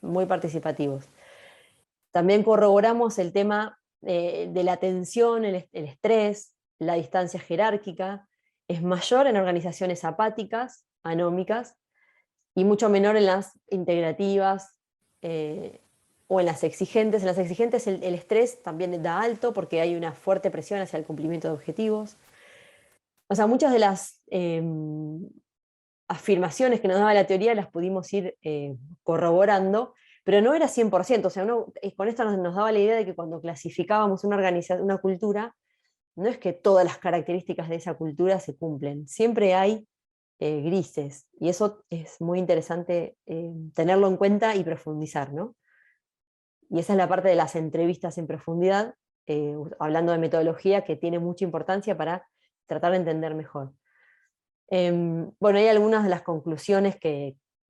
muy participativos. También corroboramos el tema de la tensión, el estrés, la distancia jerárquica. Es mayor en organizaciones apáticas, anómicas, y mucho menor en las integrativas o en las exigentes. En las exigentes el estrés también da alto porque hay una fuerte presión hacia el cumplimiento de objetivos. O sea, muchas de las afirmaciones que nos daba la teoría las pudimos ir corroborando, pero no era 100%. O sea, con esto nos daba la idea de que cuando clasificábamos una organización, una cultura, no es que todas las características de esa cultura se cumplen. Siempre hay grises, y eso es muy interesante tenerlo en cuenta y profundizar, ¿no? Y esa es la parte de las entrevistas en profundidad, hablando de metodología, que tiene mucha importancia para tratar de entender mejor. Bueno, hay algunas de las conclusiones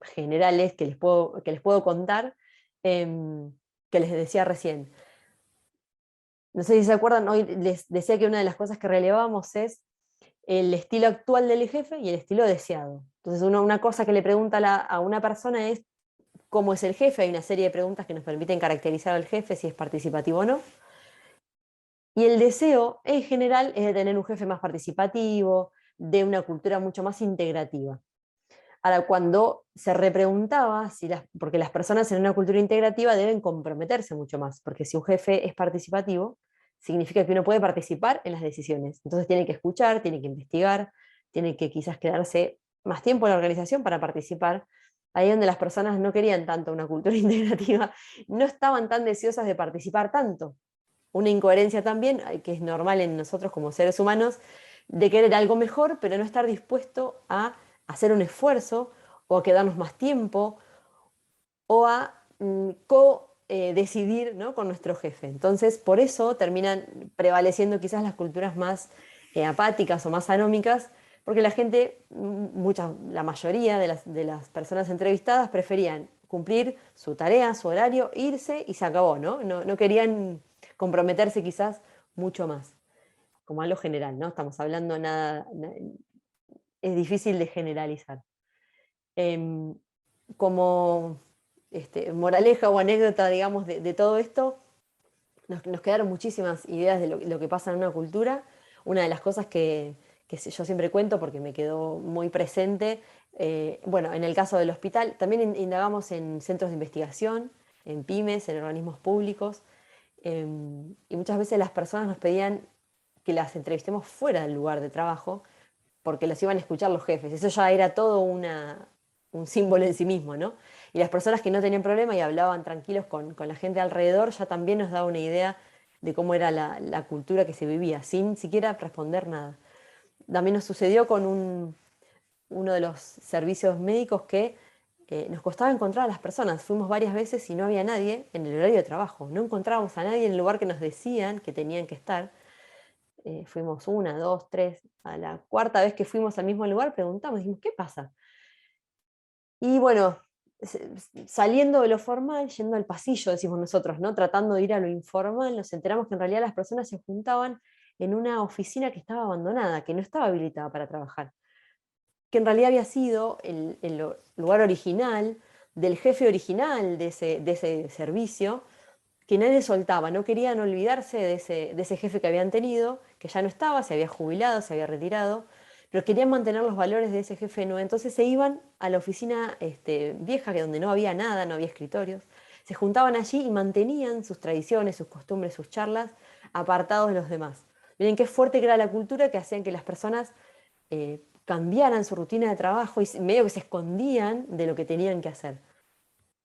generales que les puedo contar, que les decía recién. No sé si se acuerdan, hoy les decía que una de las cosas que relevamos es el estilo actual del jefe y el estilo deseado. Entonces, una cosa que le pregunta a una persona es cómo es el jefe. Hay una serie de preguntas que nos permiten caracterizar al jefe, si es participativo o no. Y el deseo, en general, es de tener un jefe más participativo, de una cultura mucho más integrativa. Ahora, cuando se repreguntaba, porque las personas en una cultura integrativa deben comprometerse mucho más, porque si un jefe es participativo, significa que uno puede participar en las decisiones. Entonces tiene que escuchar, tiene que investigar, tiene que quizás quedarse más tiempo en la organización para participar. Ahí donde las personas no querían tanto una cultura integrativa, no estaban tan deseosas de participar tanto. Una incoherencia también, que es normal en nosotros como seres humanos, de querer algo mejor, pero no estar dispuesto a hacer un esfuerzo o a quedarnos más tiempo o a co-decidir, ¿no?, con nuestro jefe. Entonces, por eso terminan prevaleciendo quizás las culturas más apáticas o más anómicas, porque la gente, la mayoría de las personas entrevistadas preferían cumplir su tarea, su horario, irse y se acabó, ¿no? No querían comprometerse quizás mucho más, como a lo general, ¿no? Estamos hablando es difícil de generalizar. Como moraleja o anécdota, digamos, de todo esto, nos quedaron muchísimas ideas de lo que pasa en una cultura. Una de las cosas que yo siempre cuento porque me quedó muy presente, bueno, en el caso del hospital, también indagamos en centros de investigación, en pymes, en organismos públicos, y muchas veces las personas nos pedían que las entrevistemos fuera del lugar de trabajo, porque los iban a escuchar los jefes. Eso ya era todo un símbolo en sí mismo, ¿no? Y las personas que no tenían problema y hablaban tranquilos con la gente alrededor, ya también nos daba una idea de cómo era la cultura que se vivía, sin siquiera responder nada. También nos sucedió con uno de los servicios médicos que nos costaba encontrar a las personas. Fuimos varias veces y no había nadie en el horario de trabajo. No encontrábamos a nadie en el lugar que nos decían que tenían que estar. Fuimos una, dos, tres. A la cuarta vez que fuimos al mismo lugar preguntamos, dijimos, ¿qué pasa? Y bueno, saliendo de lo formal, yendo al pasillo, decimos nosotros, ¿no? Tratando de ir a lo informal, nos enteramos que en realidad las personas se juntaban en una oficina que estaba abandonada, que no estaba habilitada para trabajar, que en realidad había sido el lugar original del jefe original de ese servicio, que nadie soltaba, no querían olvidarse de ese jefe que habían tenido, que ya no estaba, se había jubilado, se había retirado, pero querían mantener los valores de ese jefe nuevo. Entonces se iban a la oficina vieja, que donde no había nada, no había escritorios, se juntaban allí y mantenían sus tradiciones, sus costumbres, sus charlas, apartados de los demás. Miren qué fuerte que era la cultura, que hacían que las personas cambiaran su rutina de trabajo y medio que se escondían de lo que tenían que hacer.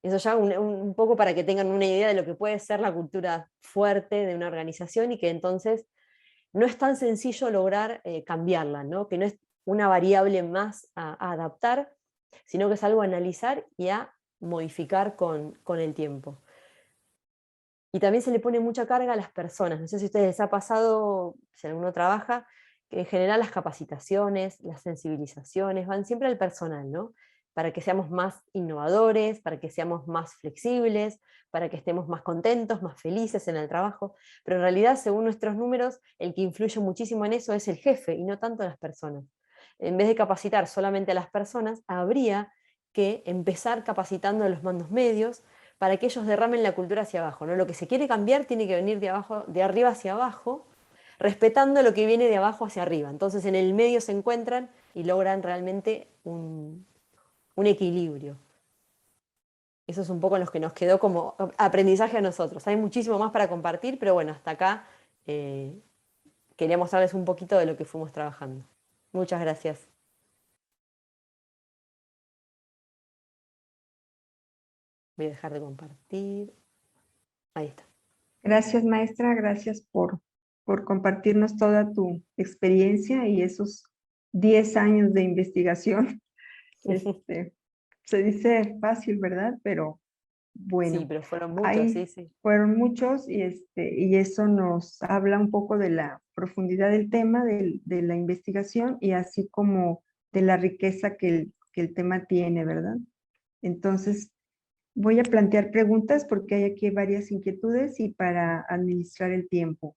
Eso ya un poco para que tengan una idea de lo que puede ser la cultura fuerte de una organización y que entonces no es tan sencillo lograr cambiarla, ¿no? Que no es una variable más a adaptar, sino que es algo a analizar y a modificar con el tiempo. Y también se le pone mucha carga a las personas. No sé si a ustedes les ha pasado, si alguno trabaja, que en general las capacitaciones, las sensibilizaciones van siempre al personal, ¿no? Para que seamos más innovadores, para que seamos más flexibles, para que estemos más contentos, más felices en el trabajo. Pero en realidad, según nuestros números, el que influye muchísimo en eso es el jefe y no tanto las personas. En vez de capacitar solamente a las personas, habría que empezar capacitando a los mandos medios, para que ellos derramen la cultura hacia abajo, ¿no? Lo que se quiere cambiar tiene que venir de abajo, de arriba hacia abajo, respetando lo que viene de abajo hacia arriba. Entonces en el medio se encuentran y logran realmente un equilibrio. Eso es un poco lo que nos quedó como aprendizaje a nosotros. Hay muchísimo más para compartir, pero bueno, hasta acá quería mostrarles un poquito de lo que fuimos trabajando. Muchas gracias. Voy a dejar de compartir. Ahí está. Gracias, maestra, gracias por compartirnos toda tu experiencia y esos 10 años de investigación. Se dice fácil, ¿verdad? Pero Sí, bueno, pero fueron muchos, sí, sí. fueron muchos y eso nos habla un poco de la profundidad del tema, de la investigación y así como de la riqueza que el tema tiene, ¿verdad? Entonces, voy a plantear preguntas porque hay aquí varias inquietudes y para administrar el tiempo.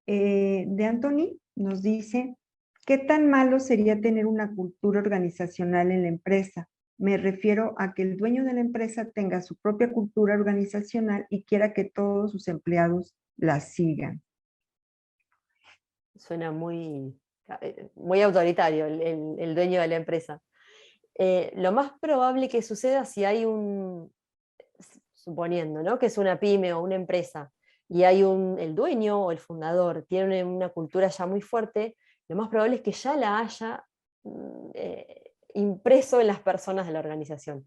De Anthony nos dice, ¿qué tan malo sería tener una cultura organizacional en la empresa? Me refiero a que el dueño de la empresa tenga su propia cultura organizacional y quiera que todos sus empleados la sigan. Suena muy autoritario el dueño de la empresa. Lo más probable que suceda si hay suponiendo, ¿no? Que es una pyme o una empresa, y hay el dueño o el fundador tiene una cultura ya muy fuerte, lo más probable es que ya la haya impreso en las personas de la organización.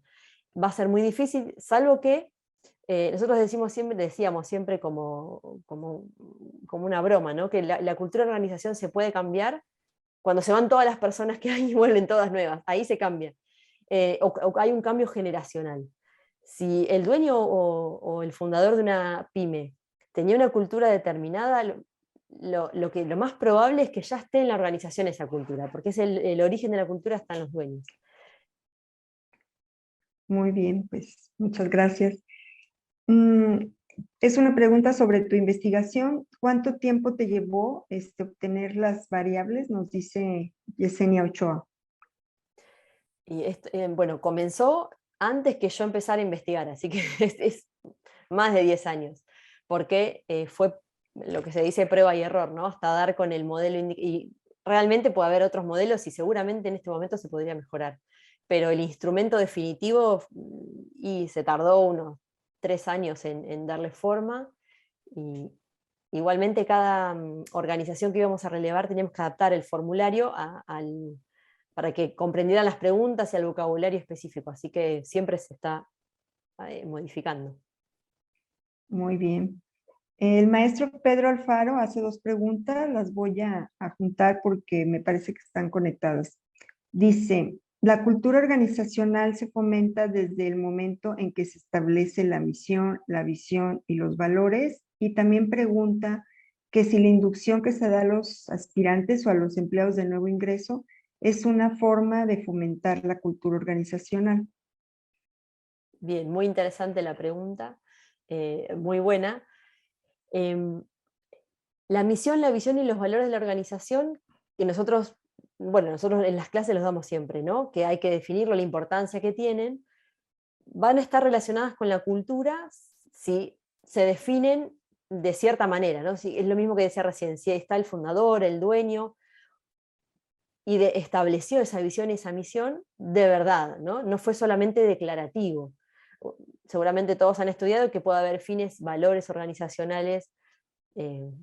Va a ser muy difícil, salvo que nosotros decíamos siempre como una broma, ¿no? Que la cultura de organización se puede cambiar cuando se van todas las personas que hay y vuelven todas nuevas. Ahí se cambia. O hay un cambio generacional. Si el dueño o el fundador de una pyme tenía una cultura determinada, lo más probable es que ya esté en la organización esa cultura, porque es el origen de la cultura está en los dueños. Muy bien, pues muchas gracias. Es una pregunta sobre tu investigación. ¿Cuánto tiempo te llevó obtener las variables? Nos dice Yesenia Ochoa. Y bueno, comenzó antes que yo empezara a investigar, así que es más de 10 años, porque fue lo que se dice prueba y error, ¿no? Hasta dar con el modelo, y realmente puede haber otros modelos y seguramente en este momento se podría mejorar, pero el instrumento definitivo y se tardó unos 3 años en darle forma, y igualmente cada organización que íbamos a relevar teníamos que adaptar el formulario para que comprendieran las preguntas y al vocabulario específico, así que siempre se está modificando. Muy bien. El maestro Pedro Alfaro hace 2 preguntas, las voy a juntar porque me parece que están conectadas. Dice, la cultura organizacional se fomenta desde el momento en que se establece la misión, la visión y los valores, y también pregunta que si la inducción que se da a los aspirantes o a los empleados de nuevo ingreso es una forma de fomentar la cultura organizacional? Bien, muy interesante la pregunta, muy buena. Em, la misión, la visión y los valores de la organización, que nosotros, bueno, nosotros en las clases los damos siempre, ¿no? Que hay que definirlo, la importancia que tienen, van a estar relacionadas con la cultura si se definen de cierta manera, ¿no? Si, es lo mismo que decía recién, si está el fundador, el dueño, y estableció esa visión y esa misión de verdad, ¿no? No fue solamente declarativo. Seguramente todos han estudiado que puede haber fines, valores organizacionales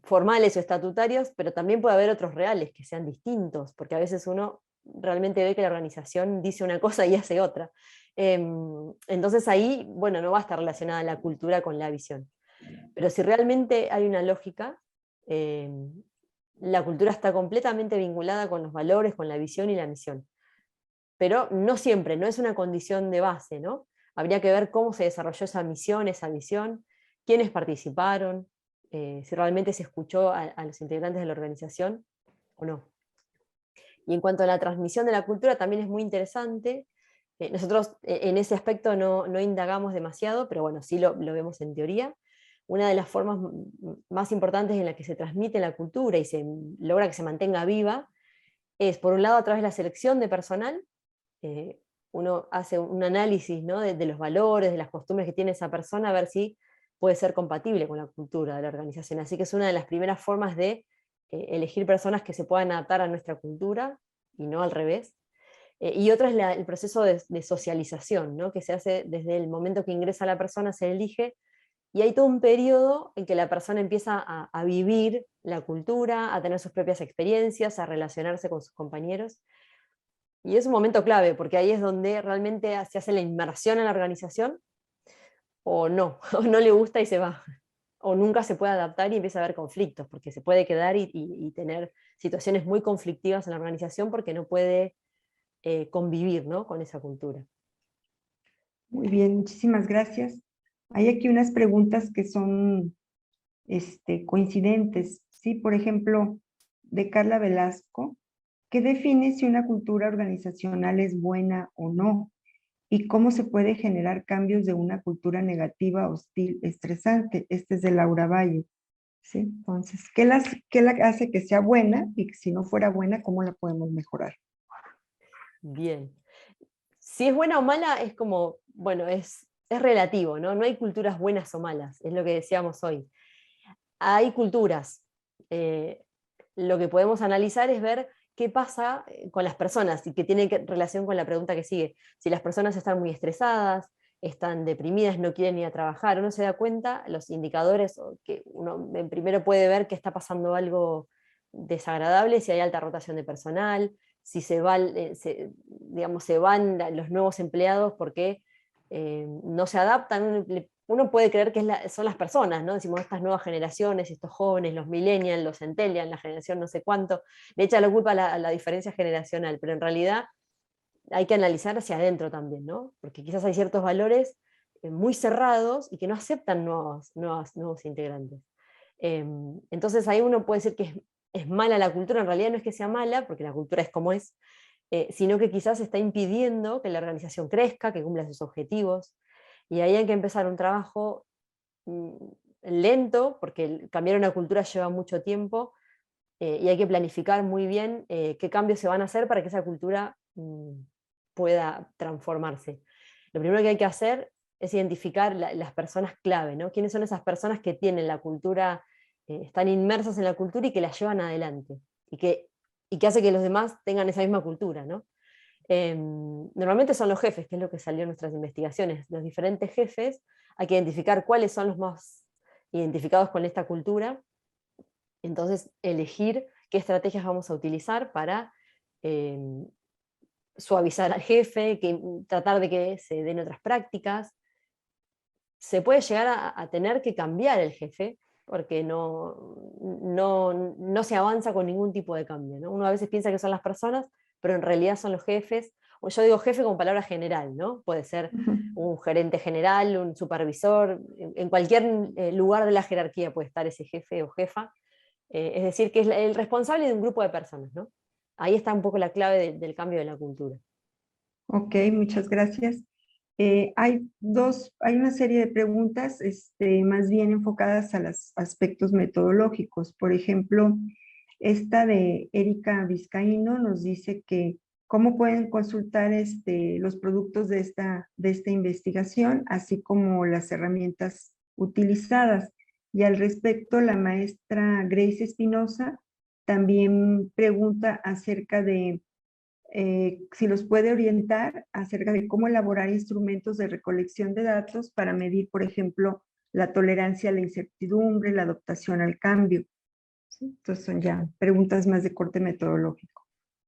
formales o estatutarios, pero también puede haber otros reales que sean distintos, porque a veces uno realmente ve que la organización dice una cosa y hace otra. Entonces ahí, bueno, no va a estar relacionada la cultura con la visión. Pero si realmente hay una lógica, la cultura está completamente vinculada con los valores, con la visión y la misión. Pero no siempre, no es una condición de base, ¿no? Habría que ver cómo se desarrolló esa misión, esa visión, quiénes participaron, si realmente se escuchó a los integrantes de la organización o no. Y en cuanto a la transmisión de la cultura, también es muy interesante. Nosotros en ese aspecto no indagamos demasiado, pero bueno, sí lo vemos en teoría. Una de las formas más importantes en la que se transmite la cultura y se logra que se mantenga viva es, por un lado, a través de la selección de personal. Uno hace un análisis, ¿no? de los valores, de las costumbres que tiene esa persona, a ver si puede ser compatible con la cultura de la organización. Así que es una de las primeras formas de elegir personas que se puedan adaptar a nuestra cultura y no al revés. Y otra es el proceso de socialización, ¿no? Que se hace desde el momento que ingresa la persona, se elige, y hay todo un periodo en que la persona empieza a vivir la cultura, a tener sus propias experiencias, a relacionarse con sus compañeros. Y es un momento clave, porque ahí es donde realmente se hace la inmersión en la organización, o no, o no le gusta y se va, o nunca se puede adaptar y empieza a haber conflictos, porque se puede quedar y tener situaciones muy conflictivas en la organización porque no puede convivir, ¿no? con esa cultura. Muy bien, muchísimas gracias. Hay aquí unas preguntas que son coincidentes. Sí, por ejemplo, de Carla Velasco, ¿qué define si una cultura organizacional es buena o no? ¿Y cómo se puede generar cambios de una cultura negativa, hostil, estresante? Este es de Laura Valle. ¿Sí? Entonces, ¿qué la hace que sea buena? Y si no fuera buena, ¿cómo la podemos mejorar? Bien. Si es buena o mala, es como, bueno, es relativo, ¿no? No hay culturas buenas o malas, es lo que decíamos hoy. Hay culturas. Lo que podemos analizar es ver qué pasa con las personas y que tiene relación con la pregunta que sigue. Si las personas están muy estresadas, están deprimidas, no quieren ir a trabajar, uno se da cuenta, los indicadores, que uno primero puede ver que está pasando algo desagradable, si hay alta rotación de personal, si digamos, se van los nuevos empleados porque no se adaptan. Uno puede creer que son las personas, ¿no? Decimos estas nuevas generaciones, estos jóvenes, los millennials, los centennials, la generación no sé cuánto, le echa la culpa a la diferencia generacional, pero en realidad hay que analizar hacia adentro también, ¿no? Porque quizás hay ciertos valores muy cerrados y que no aceptan nuevos integrantes. Entonces ahí uno puede decir que es mala la cultura, en realidad no es que sea mala, porque la cultura es como es, sino que quizás está impidiendo que la organización crezca, que cumpla sus objetivos, y ahí hay que empezar un trabajo lento, porque cambiar una cultura lleva mucho tiempo, y hay que planificar muy bien qué cambios se van a hacer para que esa cultura pueda transformarse. Lo primero que hay que hacer es identificar las personas clave, ¿no? ¿Quiénes son esas personas que tienen la cultura, están inmersas en la cultura y que la llevan adelante? Y que hace que los demás tengan esa misma cultura, ¿no? Normalmente son los jefes, que es lo que salió en nuestras investigaciones. Los diferentes jefes, hay que identificar cuáles son los más identificados con esta cultura, entonces elegir qué estrategias vamos a utilizar para suavizar al jefe, tratar de que se den otras prácticas. Se puede llegar a tener que cambiar el jefe, porque no se avanza con ningún tipo de cambio, ¿no? Uno a veces piensa que son las personas, pero en realidad son los jefes. O yo digo jefe como palabra general, ¿no? Puede ser un gerente general, un supervisor, en cualquier lugar de la jerarquía puede estar ese jefe o jefa. Es decir, que es el responsable de un grupo de personas, ¿no? ahí está un poco la clave del cambio de la cultura. Ok, muchas gracias. Hay una serie de preguntas más bien enfocadas a los aspectos metodológicos. Por ejemplo, esta de Erika Vizcaíno nos dice que cómo pueden consultar los productos de esta investigación, así como las herramientas utilizadas. Y al respecto, la maestra Grace Espinosa también pregunta acerca de si los puede orientar acerca de cómo elaborar instrumentos de recolección de datos para medir, por ejemplo, la tolerancia a la incertidumbre, la adaptación al cambio. ¿Sí? Entonces son ya preguntas más de corte metodológico.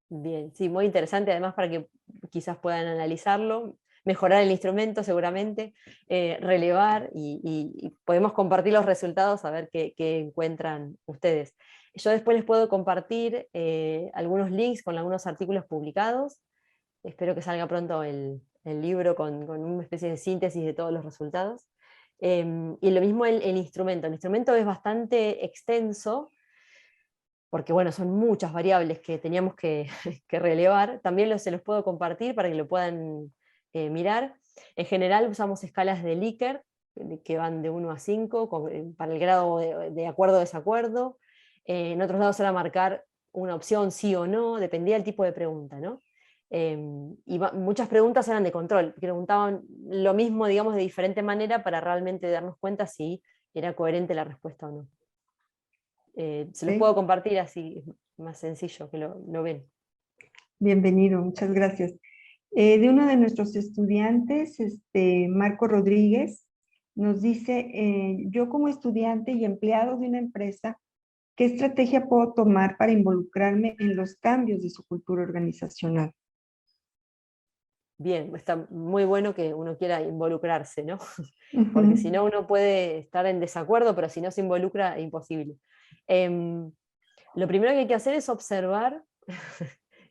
Bien, sí, muy interesante, además para que quizás puedan analizarlo, mejorar el instrumento seguramente, relevar y podemos compartir los resultados a ver qué encuentran ustedes. Yo después les puedo compartir algunos links con algunos artículos publicados. Espero que salga pronto el libro con una especie de síntesis de todos los resultados. Y lo mismo el instrumento. El instrumento es bastante extenso, porque bueno, son muchas variables que teníamos que, que relevar. También se los puedo compartir para que lo puedan mirar. En general usamos escalas de Likert, que van de 1 a 5, para el grado de acuerdo o desacuerdo. En otros lados era marcar una opción sí o no, dependía del tipo de pregunta, ¿no? Muchas preguntas eran de control, preguntaban lo mismo, digamos, de diferente manera para realmente darnos cuenta si era coherente la respuesta o no. Se los ¿Sí? puedo compartir así, es más sencillo que lo ven. Bienvenido, muchas gracias. De uno de nuestros estudiantes, Marco Rodríguez, nos dice, yo como estudiante y empleado de una empresa, ¿qué estrategia puedo tomar para involucrarme en los cambios de su cultura organizacional? Bien, está muy bueno que uno quiera involucrarse, ¿no? Porque si Ujú. no uno puede estar en desacuerdo, pero si no se involucra es imposible. Lo primero que hay que hacer es observar,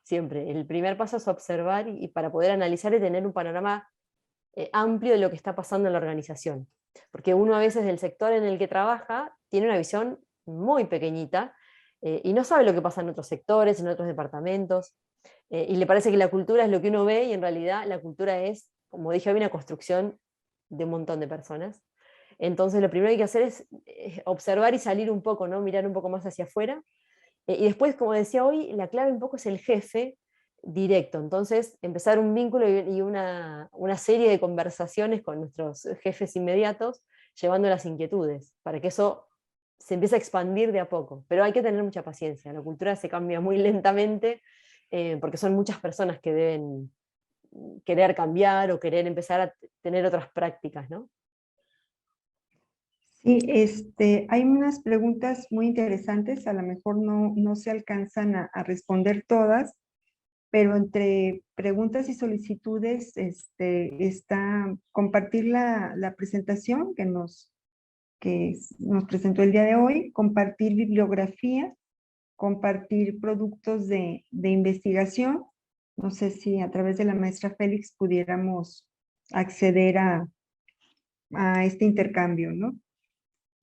siempre, el primer paso es observar y para poder analizar y tener un panorama amplio de lo que está pasando en la organización. Porque uno a veces del sector en el que trabaja tiene una visión muy pequeñita y no sabe lo que pasa en otros sectores, en otros departamentos, y le parece que la cultura es lo que uno ve y en realidad la cultura es, como dije, hay una construcción de un montón de personas. Entonces lo primero que hay que hacer es observar y salir un poco, ¿no? Mirar un poco más hacia afuera. Y después, como decía hoy, la clave un poco es el jefe directo. Entonces, empezar un vínculo y una serie de conversaciones con nuestros jefes inmediatos, llevando las inquietudes, para que eso se empiece a expandir de a poco. Pero hay que tener mucha paciencia. La cultura se cambia muy lentamente porque son muchas personas que deben querer cambiar o querer empezar a tener otras prácticas, ¿no? Sí, hay unas preguntas muy interesantes, a lo mejor no se alcanzan a responder todas, pero entre preguntas y solicitudes está compartir la presentación que nos presentó el día de hoy, compartir bibliografía, compartir productos de investigación. No sé si a través de la maestra Félix pudiéramos acceder a este intercambio, ¿no?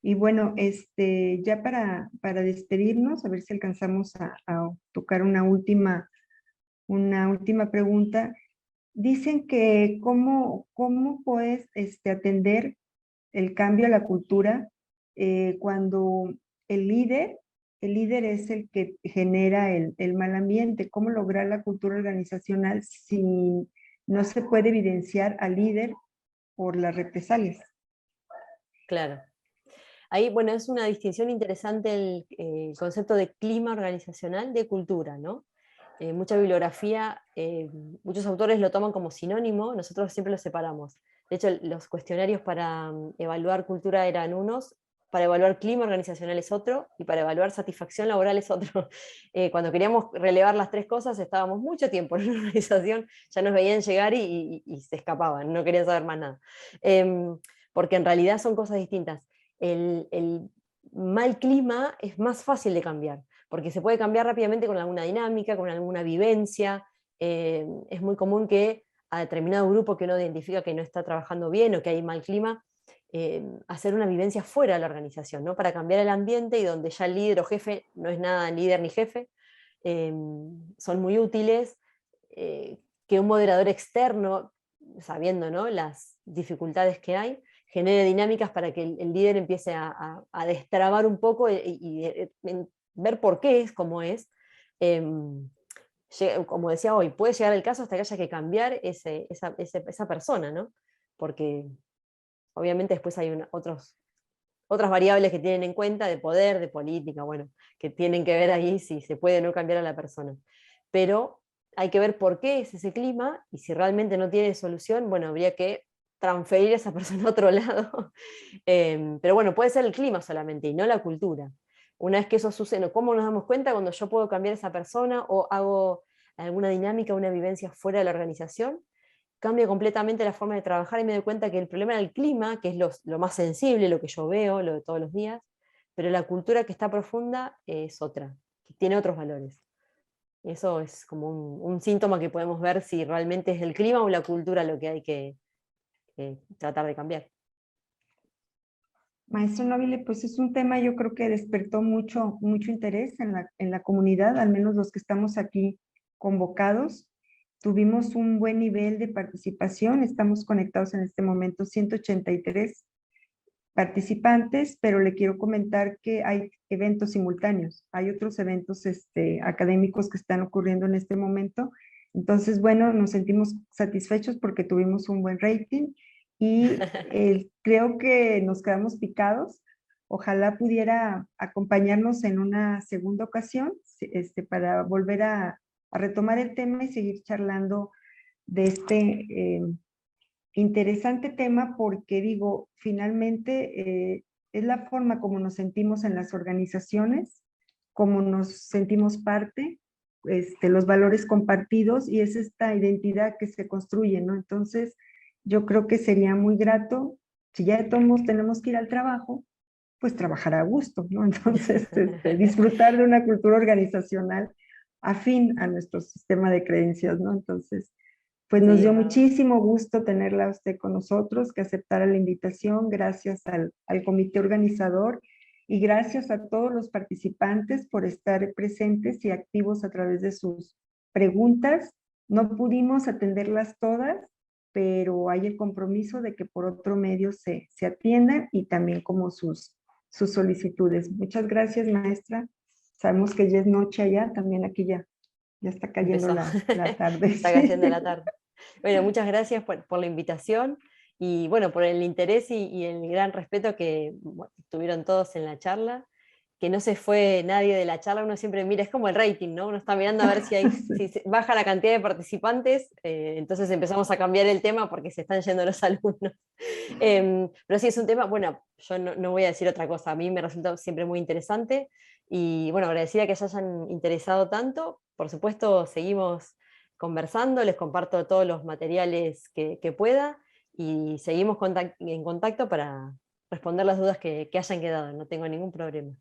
Y bueno, ya para despedirnos, a ver si alcanzamos a tocar una última pregunta. Dicen que cómo puedes atender el cambio a la cultura cuando el líder, el líder es el que genera el mal ambiente. ¿Cómo lograr la cultura organizacional si no se puede evidenciar al líder por las represalias? Claro. Ahí, bueno, es una distinción interesante el concepto de clima organizacional de cultura, ¿no? Mucha bibliografía, muchos autores lo toman como sinónimo, nosotros siempre lo separamos. De hecho, los cuestionarios para evaluar cultura eran unos, para evaluar clima organizacional es otro, y para evaluar satisfacción laboral es otro. Cuando queríamos relevar las tres cosas, estábamos mucho tiempo en una organización, ya nos veían llegar y se escapaban, no querían saber más nada. Porque en realidad son cosas distintas. El mal clima es más fácil de cambiar, porque se puede cambiar rápidamente con alguna dinámica, con alguna vivencia. Es muy común que a determinado grupo que uno identifica que no está trabajando bien o que hay mal clima, hacer una vivencia fuera de la organización, ¿no? Para cambiar el ambiente y donde ya el líder o jefe no es nada líder ni jefe, son muy útiles, que un moderador externo, sabiendo, ¿no?, las dificultades que hay, genere dinámicas para que el líder empiece a destrabar un poco y ver por qué es como es. Como decía hoy, puede llegar el caso hasta que haya que cambiar esa persona, ¿no? Porque obviamente después hay otras variables que tienen en cuenta de poder, de política, bueno, que tienen que ver ahí si se puede o no cambiar a la persona. Pero hay que ver por qué es ese clima, y si realmente no tiene solución, bueno, habría que transferir a esa persona a otro lado. Pero bueno, puede ser el clima solamente y no la cultura. Una vez que eso sucede, ¿cómo nos damos cuenta? Cuando yo puedo cambiar a esa persona o hago alguna dinámica, una vivencia fuera de la organización, cambia completamente la forma de trabajar y me doy cuenta que el problema era el clima, que es lo más sensible, lo que yo veo, lo de todos los días, pero la cultura que está profunda es otra, que tiene otros valores. Eso es como un síntoma que podemos ver si realmente es el clima o la cultura lo que hay que tratar de cambiar. Maestra Nobile, pues es un tema yo creo que despertó mucho interés en la comunidad, al menos los que estamos aquí convocados. Tuvimos un buen nivel de participación, estamos conectados en este momento 183 participantes, pero le quiero comentar que hay eventos simultáneos, hay otros eventos académicos que están ocurriendo en este momento. Entonces, bueno, nos sentimos satisfechos porque tuvimos un buen rating y creo que nos quedamos picados. Ojalá pudiera acompañarnos en una segunda ocasión para volver a retomar el tema y seguir charlando de este interesante tema, porque digo, finalmente es la forma como nos sentimos en las organizaciones, como nos sentimos parte, los valores compartidos, y es esta identidad que se construye, ¿no? Entonces, yo creo que sería muy grato, si ya todos tenemos que ir al trabajo, pues trabajar a gusto, ¿no? Entonces, disfrutar de una cultura organizacional afín a nuestro sistema de creencias, ¿no? Entonces, pues nos dio muchísimo gusto tenerla a usted con nosotros, que aceptara la invitación. Gracias al comité organizador y gracias a todos los participantes por estar presentes y activos a través de sus preguntas. No pudimos atenderlas todas, pero hay el compromiso de que por otro medio se atiendan, y también como sus solicitudes. Muchas gracias, maestra. Sabemos que ya es noche allá, también aquí ya está cayendo la tarde. Está cayendo la tarde. Bueno, muchas gracias por la invitación y bueno, por el interés y el gran respeto que tuvieron todos en la charla, que no se fue nadie de la charla. Uno siempre mira, es como el rating, ¿no? Uno está mirando a ver si si baja la cantidad de participantes, entonces empezamos a cambiar el tema porque se están yendo los alumnos. Pero sí, es un tema, bueno, yo no voy a decir otra cosa, a mí me resulta siempre muy interesante y bueno, agradecida que se hayan interesado tanto. Por supuesto, seguimos conversando, les comparto todos los materiales que pueda y seguimos en contacto para responder las dudas que hayan quedado, no tengo ningún problema.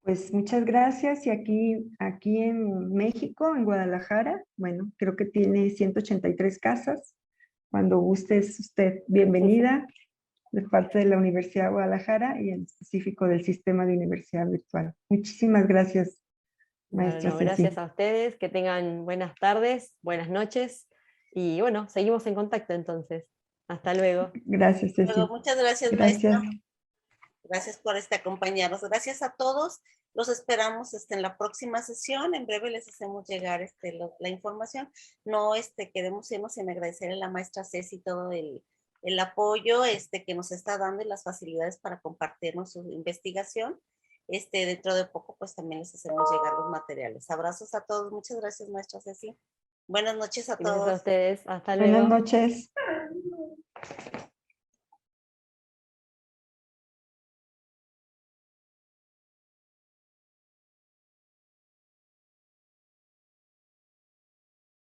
Pues muchas gracias, y aquí en México, en Guadalajara, bueno, creo que tiene 183 casas. Cuando guste es usted bienvenida de parte de la Universidad de Guadalajara y en específico del sistema de universidad virtual. Muchísimas gracias, maestra Ceci. Gracias a ustedes, que tengan buenas tardes, buenas noches y bueno, seguimos en contacto entonces. Hasta luego. Gracias, Ceci. Luego, muchas gracias, maestra. Gracias por acompañarnos. Gracias a todos. Los esperamos en la próxima sesión. En breve les hacemos llegar la información. No queremos irnos sin agradecer a la maestra Ceci todo el apoyo que nos está dando y las facilidades para compartirnos su investigación. Dentro de poco pues también les hacemos llegar los materiales. Abrazos a todos. Muchas gracias, maestra Ceci. Buenas noches a todos. Gracias a ustedes. Hasta luego. Buenas noches.